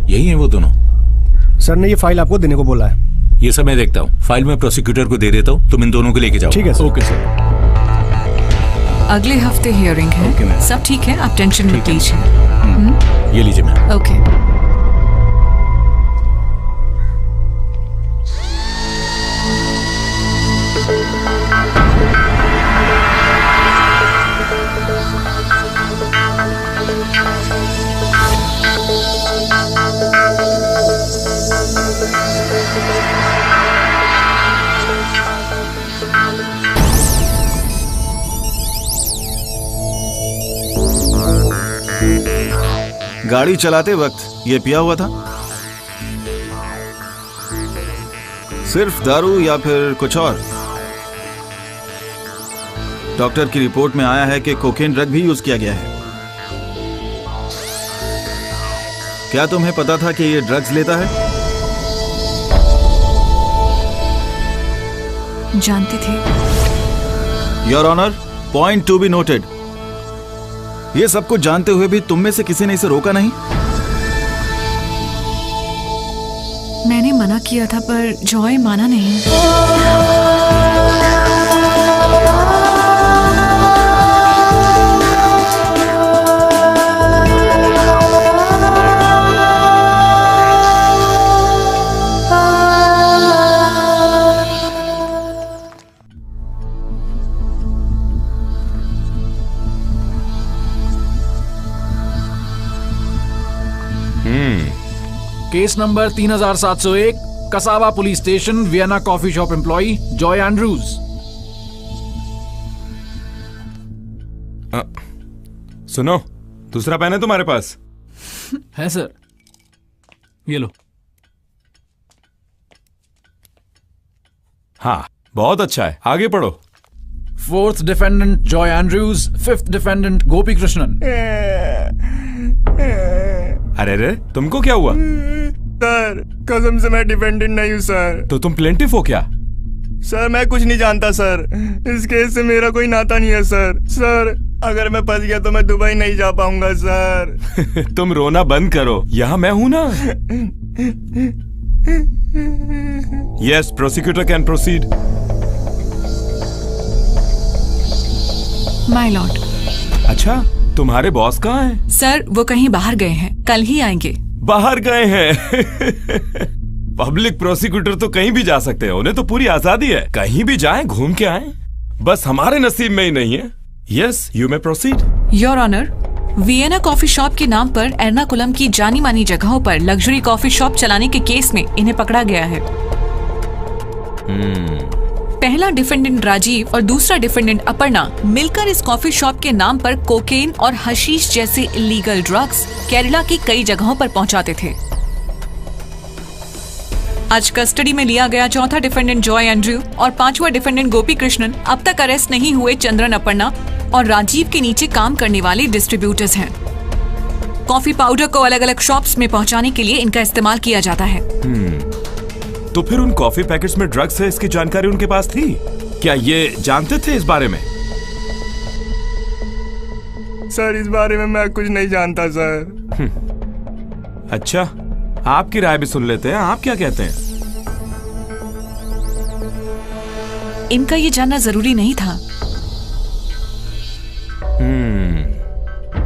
यही है वो दोनों? सर ने ये फाइल आपको देने को बोला है। ये सब मैं देखता हूँ, फाइल में प्रोसिक्यूटर को दे देता हूँ, तुम इन दोनों को लेके जाओ। ठीक है सर। Okay sir. अगले हफ्ते हियरिंग है। सब ठीक है, आप टेंशन मत लीजिए। ये लीजिए मैम। ओके। गाड़ी चलाते वक्त ये पिया हुआ था? सिर्फ दारू या फिर कुछ और? डॉक्टर की रिपोर्ट में आया है कि कोकेन ड्रग भी यूज किया गया है। क्या तुम्हें पता था कि ये ड्रग्स लेता है? जानती थी। Your honour, point to be noted. ये सब कुछ जानते हुए भी तुम में से किसी ने इसे रोका नहीं? मैंने मना किया था पर जॉय माना नहीं। Case number 3701, Kasaba police station, Vienna coffee shop employee Joy Andrews. सुनो, दूसरा पेन है तुम्हारे पास? है सर, ये लो। हाँ, बहुत अच्छा है, आगे पढ़ो। 4th defendant Joy Andrews, 5th defendant Gopi Krishnan. अरे रे, तुमको क्या हुआ? सर कसम से मैं डिपेंडेंट नहीं हूँ सर। तो तुम प्लेंटिफ हो क्या? सर मैं कुछ नहीं जानता सर, इस केस से मेरा कोई नाता नहीं है सर अगर मैं फंस गया तो मैं दुबई नहीं जा पाऊंगा सर। तुम रोना बंद करो, यहाँ मैं हूं ना। Yes, prosecutor can proceed. My Lord. अच्छा, तुम्हारे बॉस कहाँ हैं? सर वो कहीं बाहर गए हैं, कल ही आएंगे। बाहर गए हैं? पब्लिक प्रोसिक्यूटर तो कहीं भी जा सकते हैं, उन्हें तो पूरी आजादी है, कहीं भी जाएं, घूम के आएं। बस हमारे नसीब में ही नहीं है। Yes, you may proceed. Your honour, Vienna coffee shop के नाम पर एर्नाकुलम की जानी मानी जगहों पर लग्जरी कॉफी शॉप चलाने के केस में इन्हें पकड़ा गया है। पहला डिफेंडेंट राजीव और दूसरा डिफेंडेंट अपर्णा मिलकर इस कॉफी शॉप के नाम पर कोकेन और हशीश जैसे इलीगल ड्रग्स केरला की कई जगहों पर पहुंचाते थे। आज कस्टडी में लिया गया चौथा डिफेंडेंट जॉय एंड्रयू और पांचवा डिफेंडेंट गोपी कृष्णन अब तक अरेस्ट नहीं हुए चंद्रन अपर्णा और राजीव के नीचे काम करने वाले डिस्ट्रीब्यूटर्स हैं। कॉफी पाउडर को अलग अलग शॉप्स में पहुंचाने के लिए इनका इस्तेमाल किया जाता है। तो फिर उन कॉफी पैकेट्स में ड्रग्स है, इसकी जानकारी उनके पास थी? क्या ये जानते थे इस बारे में? सर इस बारे में मैं कुछ नहीं जानता सर। अच्छा, आपकी राय भी सुन लेते हैं, आप क्या कहते हैं? इनका ये जानना जरूरी नहीं था,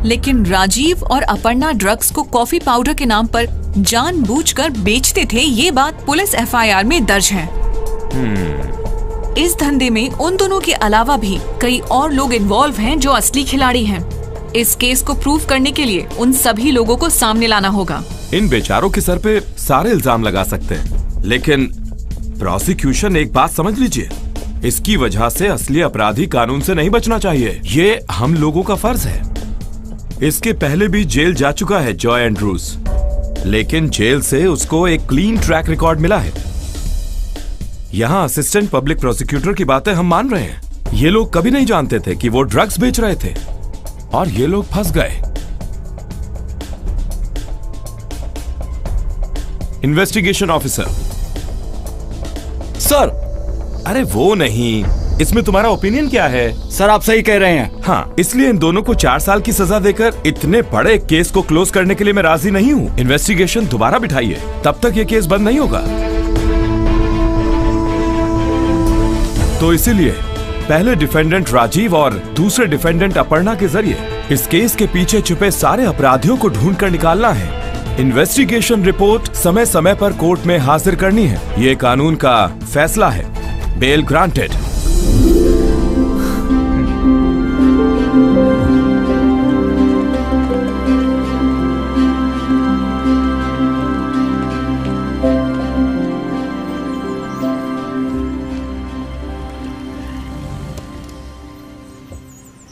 लेकिन राजीव और अपर्णा ड्रग्स को कॉफी पाउडर के नाम पर जानबूझकर बेचते थे, ये बात पुलिस एफआईआर में दर्ज है। इस धंधे में उन दोनों के अलावा भी कई और लोग इन्वॉल्व हैं जो असली खिलाड़ी हैं। इस केस को प्रूव करने के लिए उन सभी लोगों को सामने लाना होगा। इन बेचारों के सर पे सारे इल्जाम लगा सकते हैं, लेकिन प्रोसिक्यूशन एक बात समझ लीजिए, इसकी वजह से असली अपराधी कानून से नहीं बचना चाहिए। ये हम लोगों का फर्ज है। इसके पहले भी जेल जा चुका है जॉय एंड्रूज, लेकिन जेल से उसको एक क्लीन ट्रैक रिकॉर्ड मिला है। यहाँ असिस्टेंट पब्लिक प्रोसिक्यूटर की बातें हम मान रहे हैं। ये लोग कभी नहीं जानते थे कि वो ड्रग्स बेच रहे थे और ये लोग फंस गए। Investigation officer sir. अरे वो नहीं, इसमें तुम्हारा ओपिनियन क्या है? सर आप सही कह रहे हैं। हाँ, इसलिए इन दोनों को 4 साल की सजा देकर इतने बड़े केस को क्लोज करने के लिए मैं राजी नहीं हूँ। इन्वेस्टिगेशन दोबारा बिठाइए, तब तक ये केस बंद नहीं होगा। तो इसीलिए पहले डिफेंडेंट राजीव और दूसरे डिफेंडेंट अपर्णा के जरिए इस केस के पीछे छुपे सारे अपराधियों को ढूंढ कर निकालना है। इन्वेस्टिगेशन रिपोर्ट समय समय पर कोर्ट में हाजिर करनी है। ये कानून का फैसला है। Bell granted.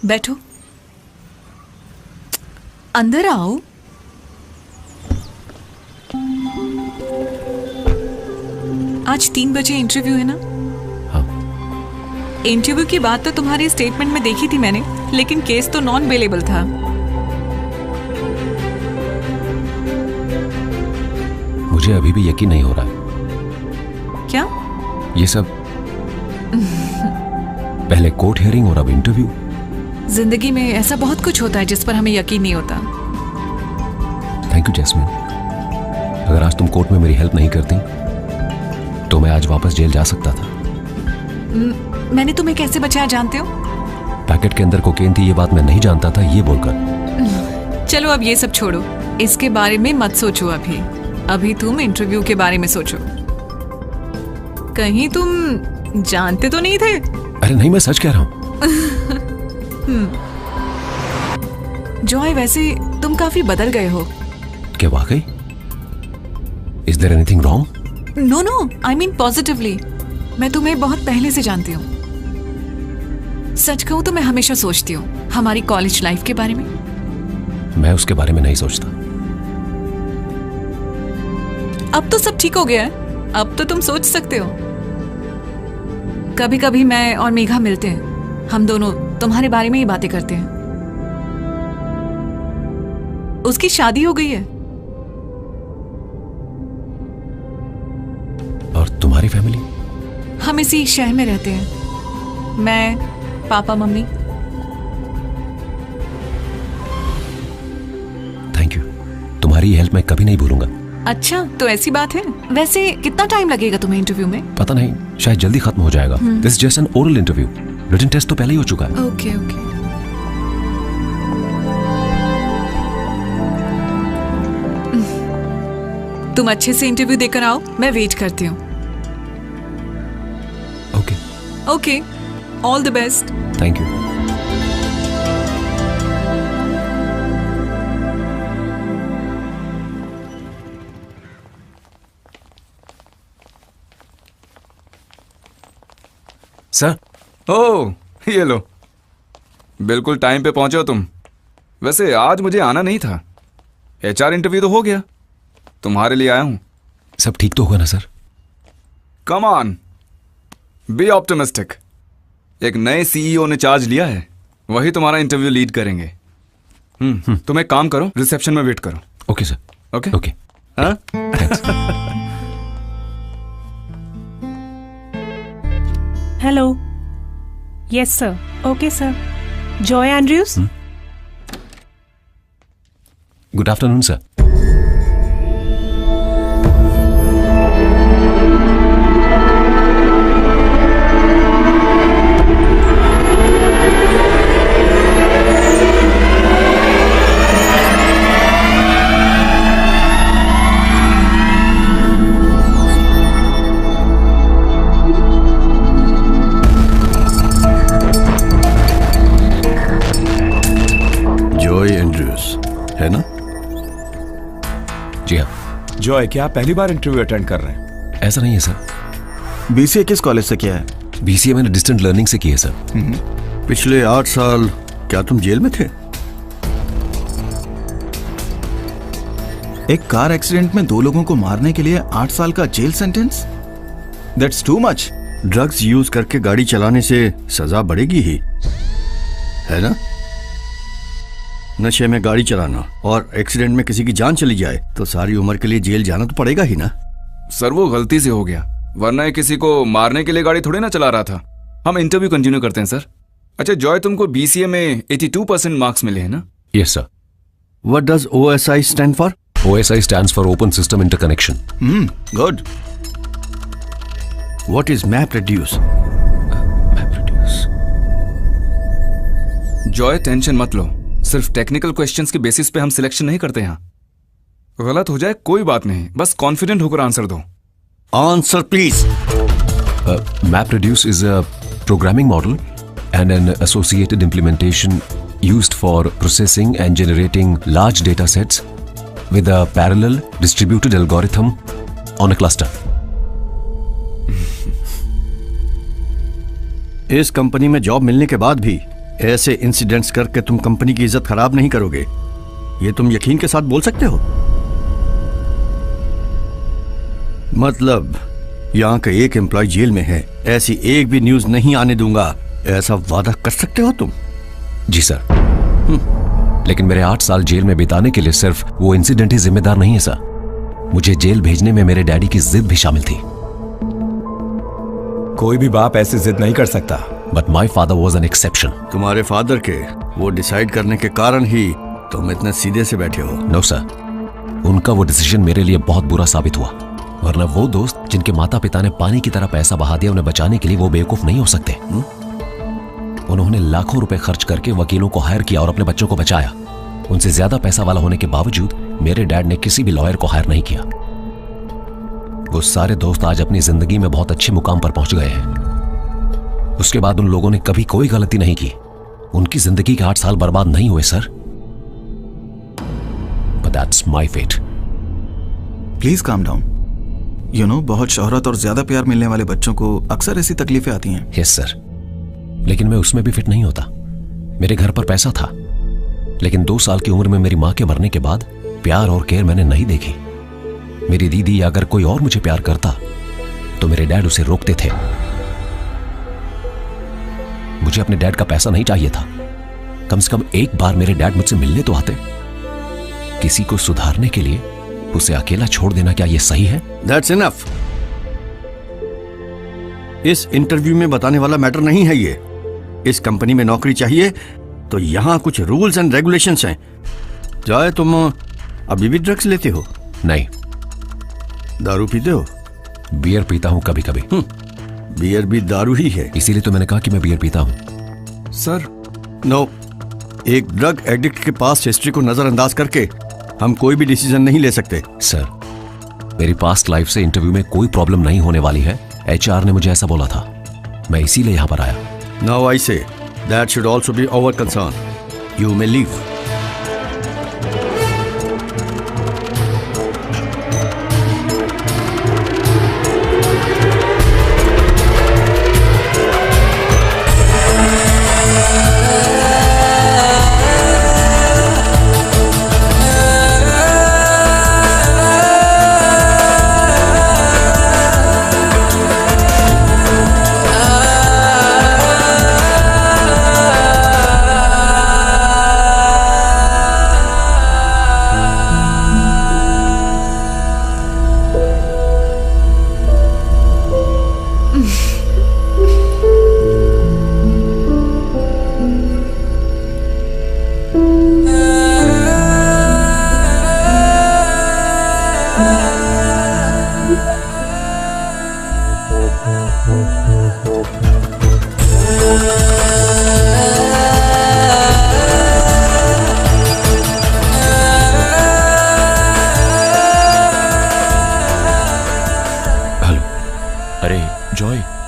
बैठो, अंदर आओ। आज 3 बजे इंटरव्यू है ना? हाँ। इंटरव्यू की बात तो तुम्हारे स्टेटमेंट में देखी थी मैंने, लेकिन केस तो नॉन बेलेबल था। मुझे अभी भी यकीन नहीं हो रहा है। क्या? ये सब पहले कोर्ट हियरिंग और अब इंटरव्यू। जिंदगी में ऐसा बहुत कुछ होता है जिस पर हमें यकीन नहीं होता। Thank you Jasmine. अगर आज तुम कोर्ट में मेरी हेल्प नहीं करती तो मैं आज वापस जेल जा सकता था। मैंने तुम्हें कैसे बचाया जानते हो? पैकेट के अंदर कोकेन थी, ये बात मैं नहीं जानता था, ये बोलकर। चलो अब ये सब छोड़ो, इसके बारे में मत सोचो। अभी तुम इंटरव्यू के बारे में सोचो। कहीं तुम जानते तो नहीं थे? अरे नहीं, मैं सच कह रहा हूँ। जॉय, वैसे तुम काफी बदल गए हो। क्या वाकई? Is there anything wrong? No, I mean positively। मैं तुम्हें बहुत पहले से जानती हूँ। सच कहूँ तो मैं हमेशा सोचती हूँ हमारी कॉलेज लाइफ के बारे में। मैं उसके बारे में नहीं सोचता। अब तो सब ठीक हो गया है, अब तो तुम सोच सकते हो। कभी कभी मैं और मेघा मिलते हैं, हम दोनों तुम्हारे बारे में ही बातें करते हैं। उसकी शादी हो गई है। और तुम्हारी फैमिली? हम इसी शहर में रहते हैं, मैं, पापा, मम्मी। थैंक यू, तुम्हारी हेल्प मैं कभी नहीं भूलूंगा। अच्छा, तो ऐसी बात है। वैसे कितना टाइम लगेगा तुम्हें इंटरव्यू में? पता नहीं, शायद जल्दी खत्म हो जाएगा। This just an oral interview, written test तो पहले ही हो चुका है। ओके। तुम अच्छे से इंटरव्यू देकर आओ, मैं वेट करती हूँ। Okay, all the best. Thank you. Sir. ओह, ये लो, बिल्कुल टाइम पे पहुंचे हो तुम। वैसे आज मुझे आना नहीं था, HR इंटरव्यू तो हो गया, तुम्हारे लिए आया हूं। सब ठीक तो होगा ना sir? Come on, be optimistic. एक नए सीईओ ने चार्ज लिया है, वही तुम्हारा इंटरव्यू लीड करेंगे। तुम एक काम करो, रिसेप्शन में वेट करो। Okay sir. Okay okay. हाँ? Hello. Yes sir. Okay sir. Joy Andrews. Good afternoon sir. है ना? जी हाँ। जॉय, क्या आप पहली बार इंटरव्यू अटेंड कर रहे हैं? ऐसा नहीं है सर। बीसीए किस कॉलेज से किया है? बीसीए मैंने डिस्टेंट लर्निंग से की है सर। पिछले 8 साल क्या तुम जेल में थे? एक कार एक्सीडेंट में 2 लोगों को मारने के लिए 8 साल का jail sentence? That's too much. Drugs use करके गाड़ी चलाने से सजा बढ़ेगी ही, है ना? नशे में गाड़ी चलाना और एक्सीडेंट में किसी की जान चली जाए तो सारी उम्र के लिए जेल जाना तो पड़ेगा ही ना। सर वो गलती से हो गया, वरना किसी को मारने के लिए गाड़ी थोड़ी ना चला रहा था। हम इंटरव्यू कंटिन्यू करते हैं सर। अच्छा जॉय, तुमको बीसीए में 82% मार्क्स मिले हैं ना? Yes sir. What does OSI stand for? OSI stands for open system interconnection. Good. What is map reduce? Joy tension मत लो, सिर्फ टेक्निकल क्वेश्चंस के बेसिस पे हम सिलेक्शन नहीं करते यहाँ। गलत हो जाए कोई बात नहीं, बस कॉन्फिडेंट होकर आंसर दो। Answer please. MapReduce is a programming model and an associated implementation used for processing and generating large data sets with a parallel distributed algorithm on a cluster. इस कंपनी में जॉब मिलने के बाद भी ऐसे incidents करके तुम कंपनी की इज्जत खराब नहीं करोगे, ये तुम यकीन के साथ बोल सकते हो? मतलब यहाँ का एक एम्प्लॉय जेल में है, ऐसी एक भी न्यूज नहीं आने दूंगा, ऐसा वादा कर सकते हो तुम? जी सर। लेकिन मेरे 8 साल जेल में बिताने के लिए सिर्फ वो इंसिडेंट ही जिम्मेदार नहीं है सर। मुझे जेल भेजने में मेरे डैडी की जिद भी शामिल थी। कोई भी बाप ऐसी जिद नहीं कर सकता। But my father was an exception. तुम्हारे फादर के वो डिसाइड करने के कारण ही तुम इतने सीधे से बैठे हो। नो सर, उनका वो डिसीजन मेरे लिए बहुत बुरा साबित हुआ, वरना वो दोस्त जिनके माता पिता ने पानी की तरह पैसा बहा दिया, उन्हें बचाने के लिए वो बेवकूफ नहीं हो सकते। उन्होंने लाखों रुपए खर्च करके वकीलों को हायर किया और अपने बच्चों को बचाया। उनसे ज्यादा पैसा वाला होने के बावजूद मेरे डैड ने किसी भी लॉयर को हायर नहीं किया। वो सारे दोस्त आज अपनी जिंदगी में बहुत अच्छे मुकाम पर पहुंच गए हैं। उसके बाद उन लोगों ने कभी कोई गलती नहीं की। उनकी जिंदगी के 8 साल बर्बाद नहीं हुए sir. But that's my fate. Please calm down. You know, बहुत शोहरत और ज्यादा प्यार मिलने वाले बच्चों को अक्सर ऐसी तकलीफें आती हैं। यस सर, लेकिन मैं उसमें भी फिट नहीं होता। मेरे घर पर पैसा था, लेकिन 2 साल की उम्र में मेरी मां के मरने के बाद प्यार और केयर मैंने नहीं देखी। मेरी दीदी या अगर कोई और मुझे प्यार करता तो मेरे डैड उसे रोकते थे। मुझे अपने डैड का पैसा नहीं चाहिए था। कम से कम एक बार मेरे डैड मुझसे मिलने तो आते। किसी को सुधारने के लिए उसे अकेला छोड़ देना, क्या यह सही है? That's enough. इस इंटरव्यू में बताने वाला मैटर नहीं है ये। इस कंपनी में नौकरी चाहिए तो यहां कुछ रूल्स एंड रेगुलेशंस हैं। जाए, तुम अभी भी ड्रग्स लेते हो? नहीं। दारू पीते हो? बियर पीता हूं कभी कभी। बियर भी दारू ही है, इसीलिए तो मैंने कहा कि मैं बियर पीता हूं। सर नो, एक ड्रग एडिक्ट के पास हिस्ट्री को नजरअंदाज करके हम कोई भी डिसीजन नहीं ले सकते। सर, मेरी पास्ट लाइफ से इंटरव्यू में कोई प्रॉब्लम नहीं होने वाली है। HR ने मुझे ऐसा बोला था, मैं इसीलिए यहां पर आया। Now I say that should also be our concern. You may leave.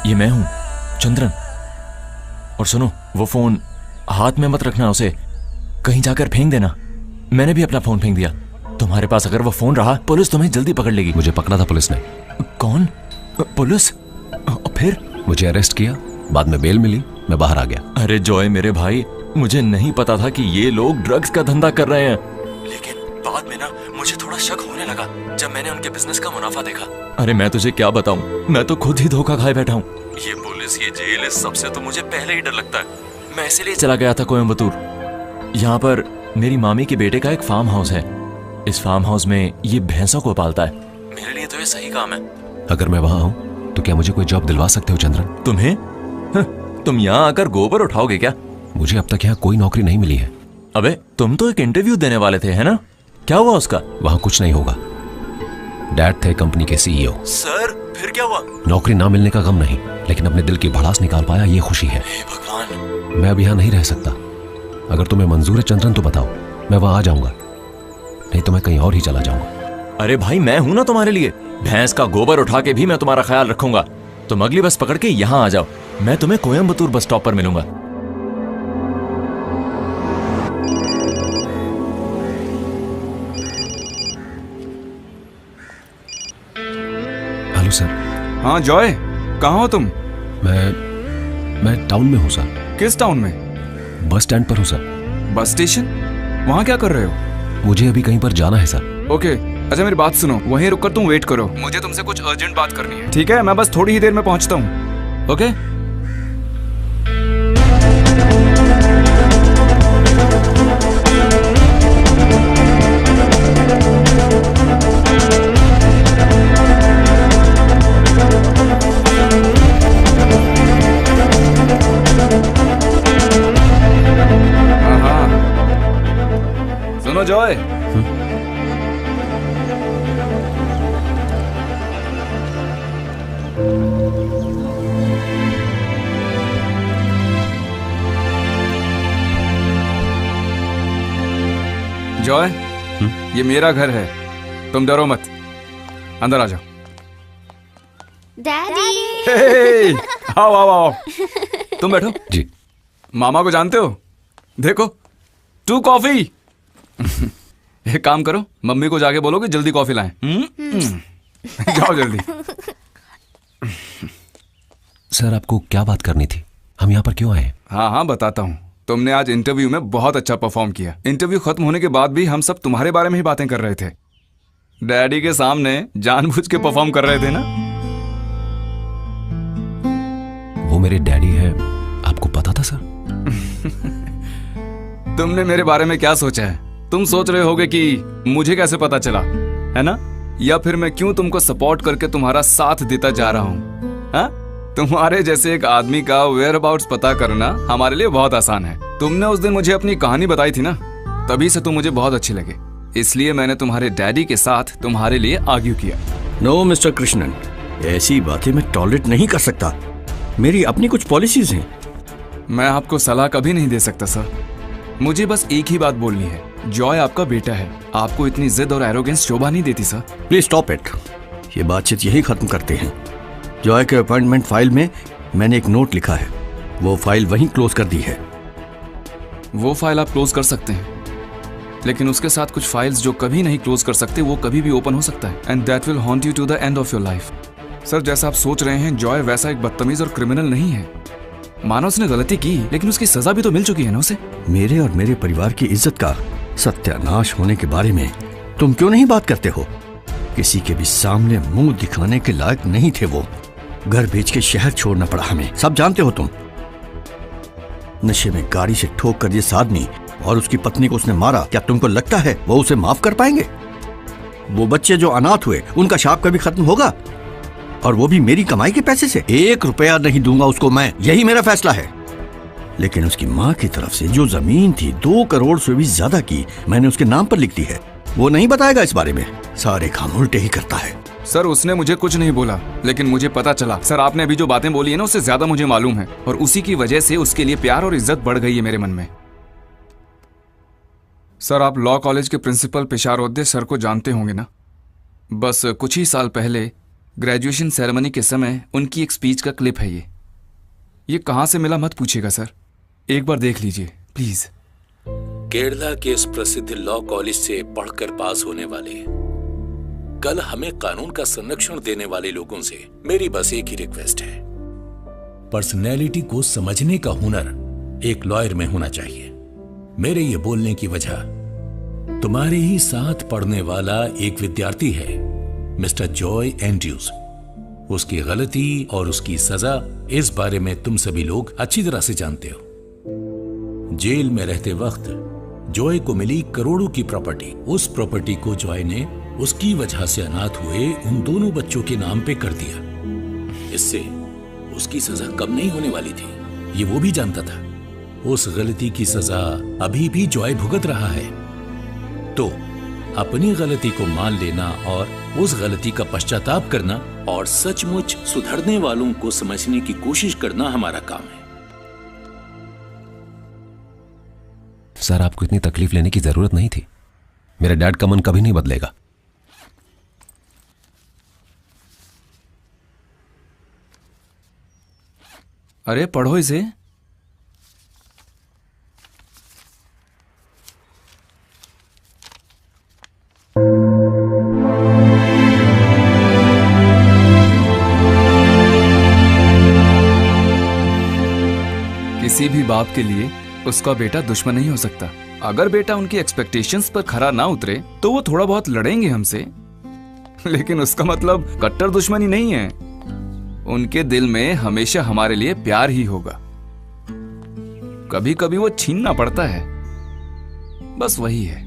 ये मैं हूं, चंद्रन। और सुनो, वो फोन हाथ में मत रखना, उसे कहीं जाकर फेंक देना। मैंने भी अपना फोन फेंक दिया। तुम्हारे पास अगर वो फोन रहा, पुलिस तुम्हें जल्दी पकड़ लेगी। मुझे पकड़ा था पुलिस ने। कौन? पुलिस? फिर? मुझे अरेस्ट किया, बाद में बेल मिली, मैं बाहर आ गया। अरे जॉय मेरे भाई, मुझे नहीं पता था कि ये लोग ड्रग्स का धंधा कर रहे हैं, लेकिन बाद में ना मुझे थोड़ा शक होने लगा जब मैंने उनके बिजनेस का मुनाफा देखा। अरे मैं तुझे क्या बताऊं, मैं तो खुद ही धोखा खाए बैठा हूं। ये पुलिस, ये जेल, इस सबसे तो मुझे पहले ही डर लगता है। मैं इसलिए चला गया था कोयम्बतूर। यहाँ पर मेरी मामी के बेटे का एक फार्म हाउस है। इस फार्म हाउस में ये भैंसों को पालता है। मेरे लिए तो ये सही काम है। अगर मैं वहां हूं तो क्या मुझे कोई जॉब दिलवा सकते हो चंद्रन? तुम्हें? तुम यहाँ आकर गोबर उठाओगे क्या? मुझे अब तक यहाँ कोई नौकरी नहीं मिली है। अबे तुम तो एक इंटरव्यू देने वाले थे, है ना? क्या हुआ उसका? वहां कुछ नहीं होगा। डैड थे कंपनी के सीईओ। सर फिर क्या हुआ? नौकरी ना मिलने का गम नहीं, लेकिन अपने दिल की भड़ास निकाल पाया, ये खुशी है। भगवान, मैं अब यहाँ नहीं रह सकता। अगर तुम्हें मंजूर है चंद्रन तो बताओ, मैं वहां आ जाऊंगा, नहीं तो मैं कहीं और ही चला जाऊंगा। अरे भाई, मैं हूं ना तुम्हारे लिए। भैंस का गोबर उठा के भी मैं तुम्हारा ख्याल रखूंगा। तुम अगली बस पकड़ के यहाँ आ जाओ, मैं तुम्हें कोयम्बतूर बस स्टॉप पर मिलूंगा। Hello sir. हाँ जॉय, कहाँ हो तुम? मैं टाउन में हूँ सर। किस टाउन में? बस स्टैंड पर हूँ सर। Bus station? वहाँ क्या कर रहे हो? मुझे अभी कहीं पर जाना है सर। ओके, अच्छा मेरी बात सुनो, वहीं रुककर तुम वेट करो, मुझे तुमसे कुछ अर्जेंट बात करनी है। ठीक है, मैं बस थोड़ी ही देर में पहुंचता हूँ। ओके? हाँ, सुनो जॉय, जॉय, ये मेरा घर है, तुम डरो मत, अंदर आ जाओ। डैडी। आओ आओ आओ, तुम बैठो। जी। मामा को जानते हो? देखो, 2 कॉफी। एक काम करो, मम्मी को जाके बोलो कि जल्दी कॉफी लाएं। जाओ जल्दी। सर आपको क्या बात करनी थी? हम यहाँ पर क्यों आए? हाँ हाँ बताता हूँ। तुमने आज इंटरव्यू में बहुत अच्छा परफॉर्म किया। इंटरव्यू खत्म होने के बाद भी हम सब तुम्हारे बारे में ही बातें कर रहे थे। डैडी के सामने जानबूझ के परफॉर्म कर रहे थे ना? वो मेरे डैडी है, आपको पता था सर? तुमने मेरे बारे में क्या सोचा है? तुम सोच रहे होगे कि मुझे कैसे पता चला, है ना? या फिर मैं क्यों तुमको सपोर्ट करके तुम्हारा साथ देता जा रहा हूँ? हाँ? तुम्हारे जैसे एक आदमी का वेयर अबाउट्स पता करना हमारे लिए बहुत आसान है। तुमने उस दिन मुझे अपनी कहानी बताई थी ना, तभी से तुम मुझे बहुत अच्छे लगे, इसलिए मैंने तुम्हारे डैडी के साथ तुम्हारे लिए आर्ग्यू किया। नो मिस्टर कृष्णन, ऐसी बातें मैं टॉलरेट नहीं कर सकता। मेरी अपनी कुछ पॉलिसीज हैं। मैं आपको सलाह कभी नहीं दे सकता सर। मुझे बस एक ही बात बोलनी है, जॉय आपका बेटा है, आपको इतनी जिद और एरोगेंस शोभा नहीं देती सर। Please stop it. ये बातचीत यही खत्म करते हैं। जॉय के अपॉइंटमेंट फाइल में मैंने एक नोट लिखा है, वो फाइल वहीं क्लोज कर दी है। वो फाइल आप क्लोज कर सकते हैं, लेकिन उसके साथ कुछ फाइल्स जो कभी नहीं क्लोज कर सकते वो कभी भी ओपन हो सकता है, and that will haunt you to the end of your life. Sir जैसा आप सोच रहे हैं, जॉय वैसा एक बदतमीज और क्रिमिनल नहीं है। मानो उसने गलती की, लेकिन उसकी सजा भी तो मिल चुकी है ना उसे। मेरे और मेरे परिवार की इज्जत का सत्यानाश होने के बारे में तुम क्यों नहीं बात करते हो? किसी के भी सामने मुंह दिखाने के लायक नहीं थे वो। घर बेच के शहर छोड़ना पड़ा हमें, सब जानते हो तुम। नशे में गाड़ी से ठोक कर जिस आदमी और उसकी पत्नी को उसने मारा, क्या तुमको लगता है वो उसे माफ कर पाएंगे? वो बच्चे जो अनाथ हुए, उनका शाप कभी खत्म होगा? और वो भी मेरी कमाई के पैसे से? 1 रुपया नहीं दूंगा उसको मैं, यही मेरा फैसला है। लेकिन उसकी माँ की तरफ से जो जमीन थी 2 करोड़ से भी ज्यादा की, मैंने उसके नाम पर लिख दी है। वो नहीं बताएगा इस बारे में, सारे काम उल्टे ही करता है। सर उसने मुझे कुछ नहीं बोला, लेकिन मुझे पता चला। सर आपने अभी जो बातें बोली है ना, उससे ज्यादा मुझे मालूम है, और उसी की वजह से उसके लिए प्यार और इज्जत बढ़ गई है मेरे मन में। सर आप लॉ कॉलेज के प्रिंसिपल पिशारोद्दे सर को जानते होंगे ना? बस कुछ ही साल पहले ग्रेजुएशन सेरेमनी के समय उनकी एक स्पीच का क्लिप है ये कहाँ से मिला मत पूछिएगा सर, एक बार देख लीजिए प्लीज। केरला के इस प्रसिद्ध लॉ कॉलेज से पढ़कर पास होने वाले, कल हमें कानून का संरक्षण देने वाले लोगों से मेरी बस एक ही रिक्वेस्ट है, पर्सनैलिटी को समझने का हुनर एक लॉयर में होना चाहिए। मेरे ये बोलने की वजह, तुम्हारे ही साथ पढ़ने वाला एक विद्यार्थी है मिस्टर जॉय एंड्रयूज। उसकी गलती और उसकी सजा इस बारे में तुम सभी लोग अच्छी तरह से जानते हो। जेल में रहते वक्त जॉय को मिली करोड़ों की प्रॉपर्टी, उस प्रॉपर्टी को जॉय ने उसकी वजह से अनाथ हुए उन दोनों बच्चों के नाम पे कर दिया। इससे उसकी सजा कम नहीं होने वाली थी, ये वो भी जानता था। उस गलती की सजा अभी भी जॉय भुगत रहा है। तो अपनी गलती को मान लेना और उस गलती का पश्चाताप करना और सचमुच सुधरने वालों को समझने की कोशिश करना हमारा काम है। सर, आपको इतनी तकलीफ लेने की जरूरत नहीं थी। मेरे डैड का मन कभी नहीं बदलेगा। अरे पढ़ो इसे। किसी भी बाप के लिए उसका बेटा दुश्मन नहीं हो सकता। अगर बेटा उनकी एक्सपेक्टेशंस पर खरा ना उतरे तो वो थोड़ा बहुत लड़ेंगे हमसे, लेकिन उसका मतलब कट्टर दुश्मनी नहीं है। उनके दिल में हमेशा हमारे लिए प्यार ही होगा। कभी कभी वो छीनना पड़ता है, बस वही है।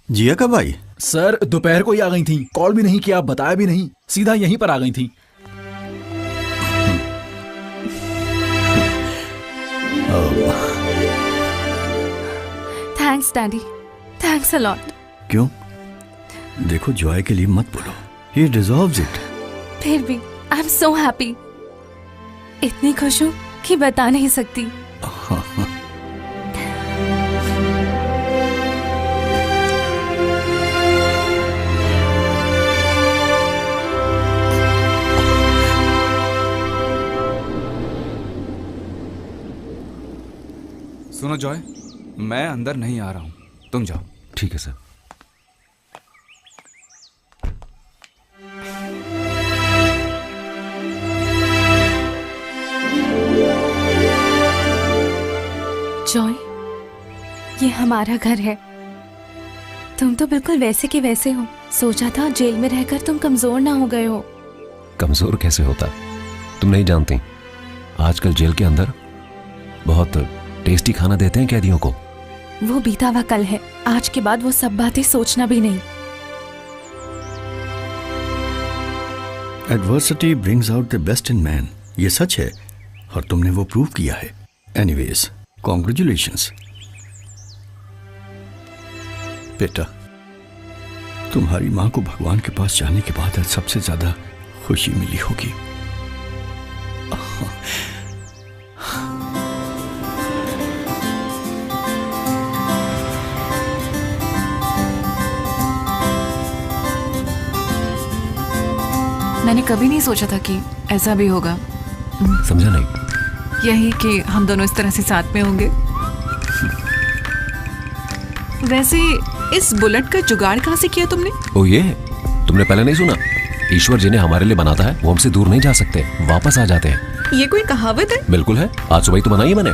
जिया कब आई? सर दोपहर को ही आ गई थी, कॉल भी नहीं किया, बताया भी नहीं, सीधा यहीं पर आ गई थी। Thanks daddy, thanks a lot. क्यों? देखो, जॉय के लिए मत बोलो, ही डिजर्व्स इट। फिर भी आई एम सो हैप्पी, इतनी खुश हूँ कि बता नहीं सकती। सुनो जॉय, मैं अंदर नहीं आ रहा हूं, तुम जाओ। ठीक है सर। जॉय, ये हमारा घर है। तुम तो बिल्कुल वैसे के वैसे हो। सोचा था जेल में रहकर तुम कमजोर ना हो गए हो। कमजोर कैसे होता? तुम नहीं जानती, आजकल जेल के अंदर बहुत टेस्टी खाना देते हैं कैदियों को। वो बीता हुआ कल है, आज के बाद वो सब बातें सोचना भी नहीं। Adversity brings out the best in man, ये सच है और तुमने वो प्रूव किया है। एनीवेज, कॉन्ग्रेचुलेशंस बेटा। तुम्हारी माँ को भगवान के पास जाने के बाद आज सबसे ज्यादा खुशी मिली होगी। मैंने कभी नहीं सोचा था कि ऐसा भी होगा। समझा नहीं? यही कि हम दोनों इस तरह से साथ में होंगे। वैसे इस बुलेट का जुगाड़ कहाँ से किया तुमने? ओ ये तुमने पहले नहीं सुना? ईश्वर जिन्हें हमारे लिए बनाता है वो हमसे दूर नहीं जा सकते, वापस आ जाते हैं। ये कोई कहावत है? बिल्कुल है, आज सुबह ही तो बनाई है मैंने।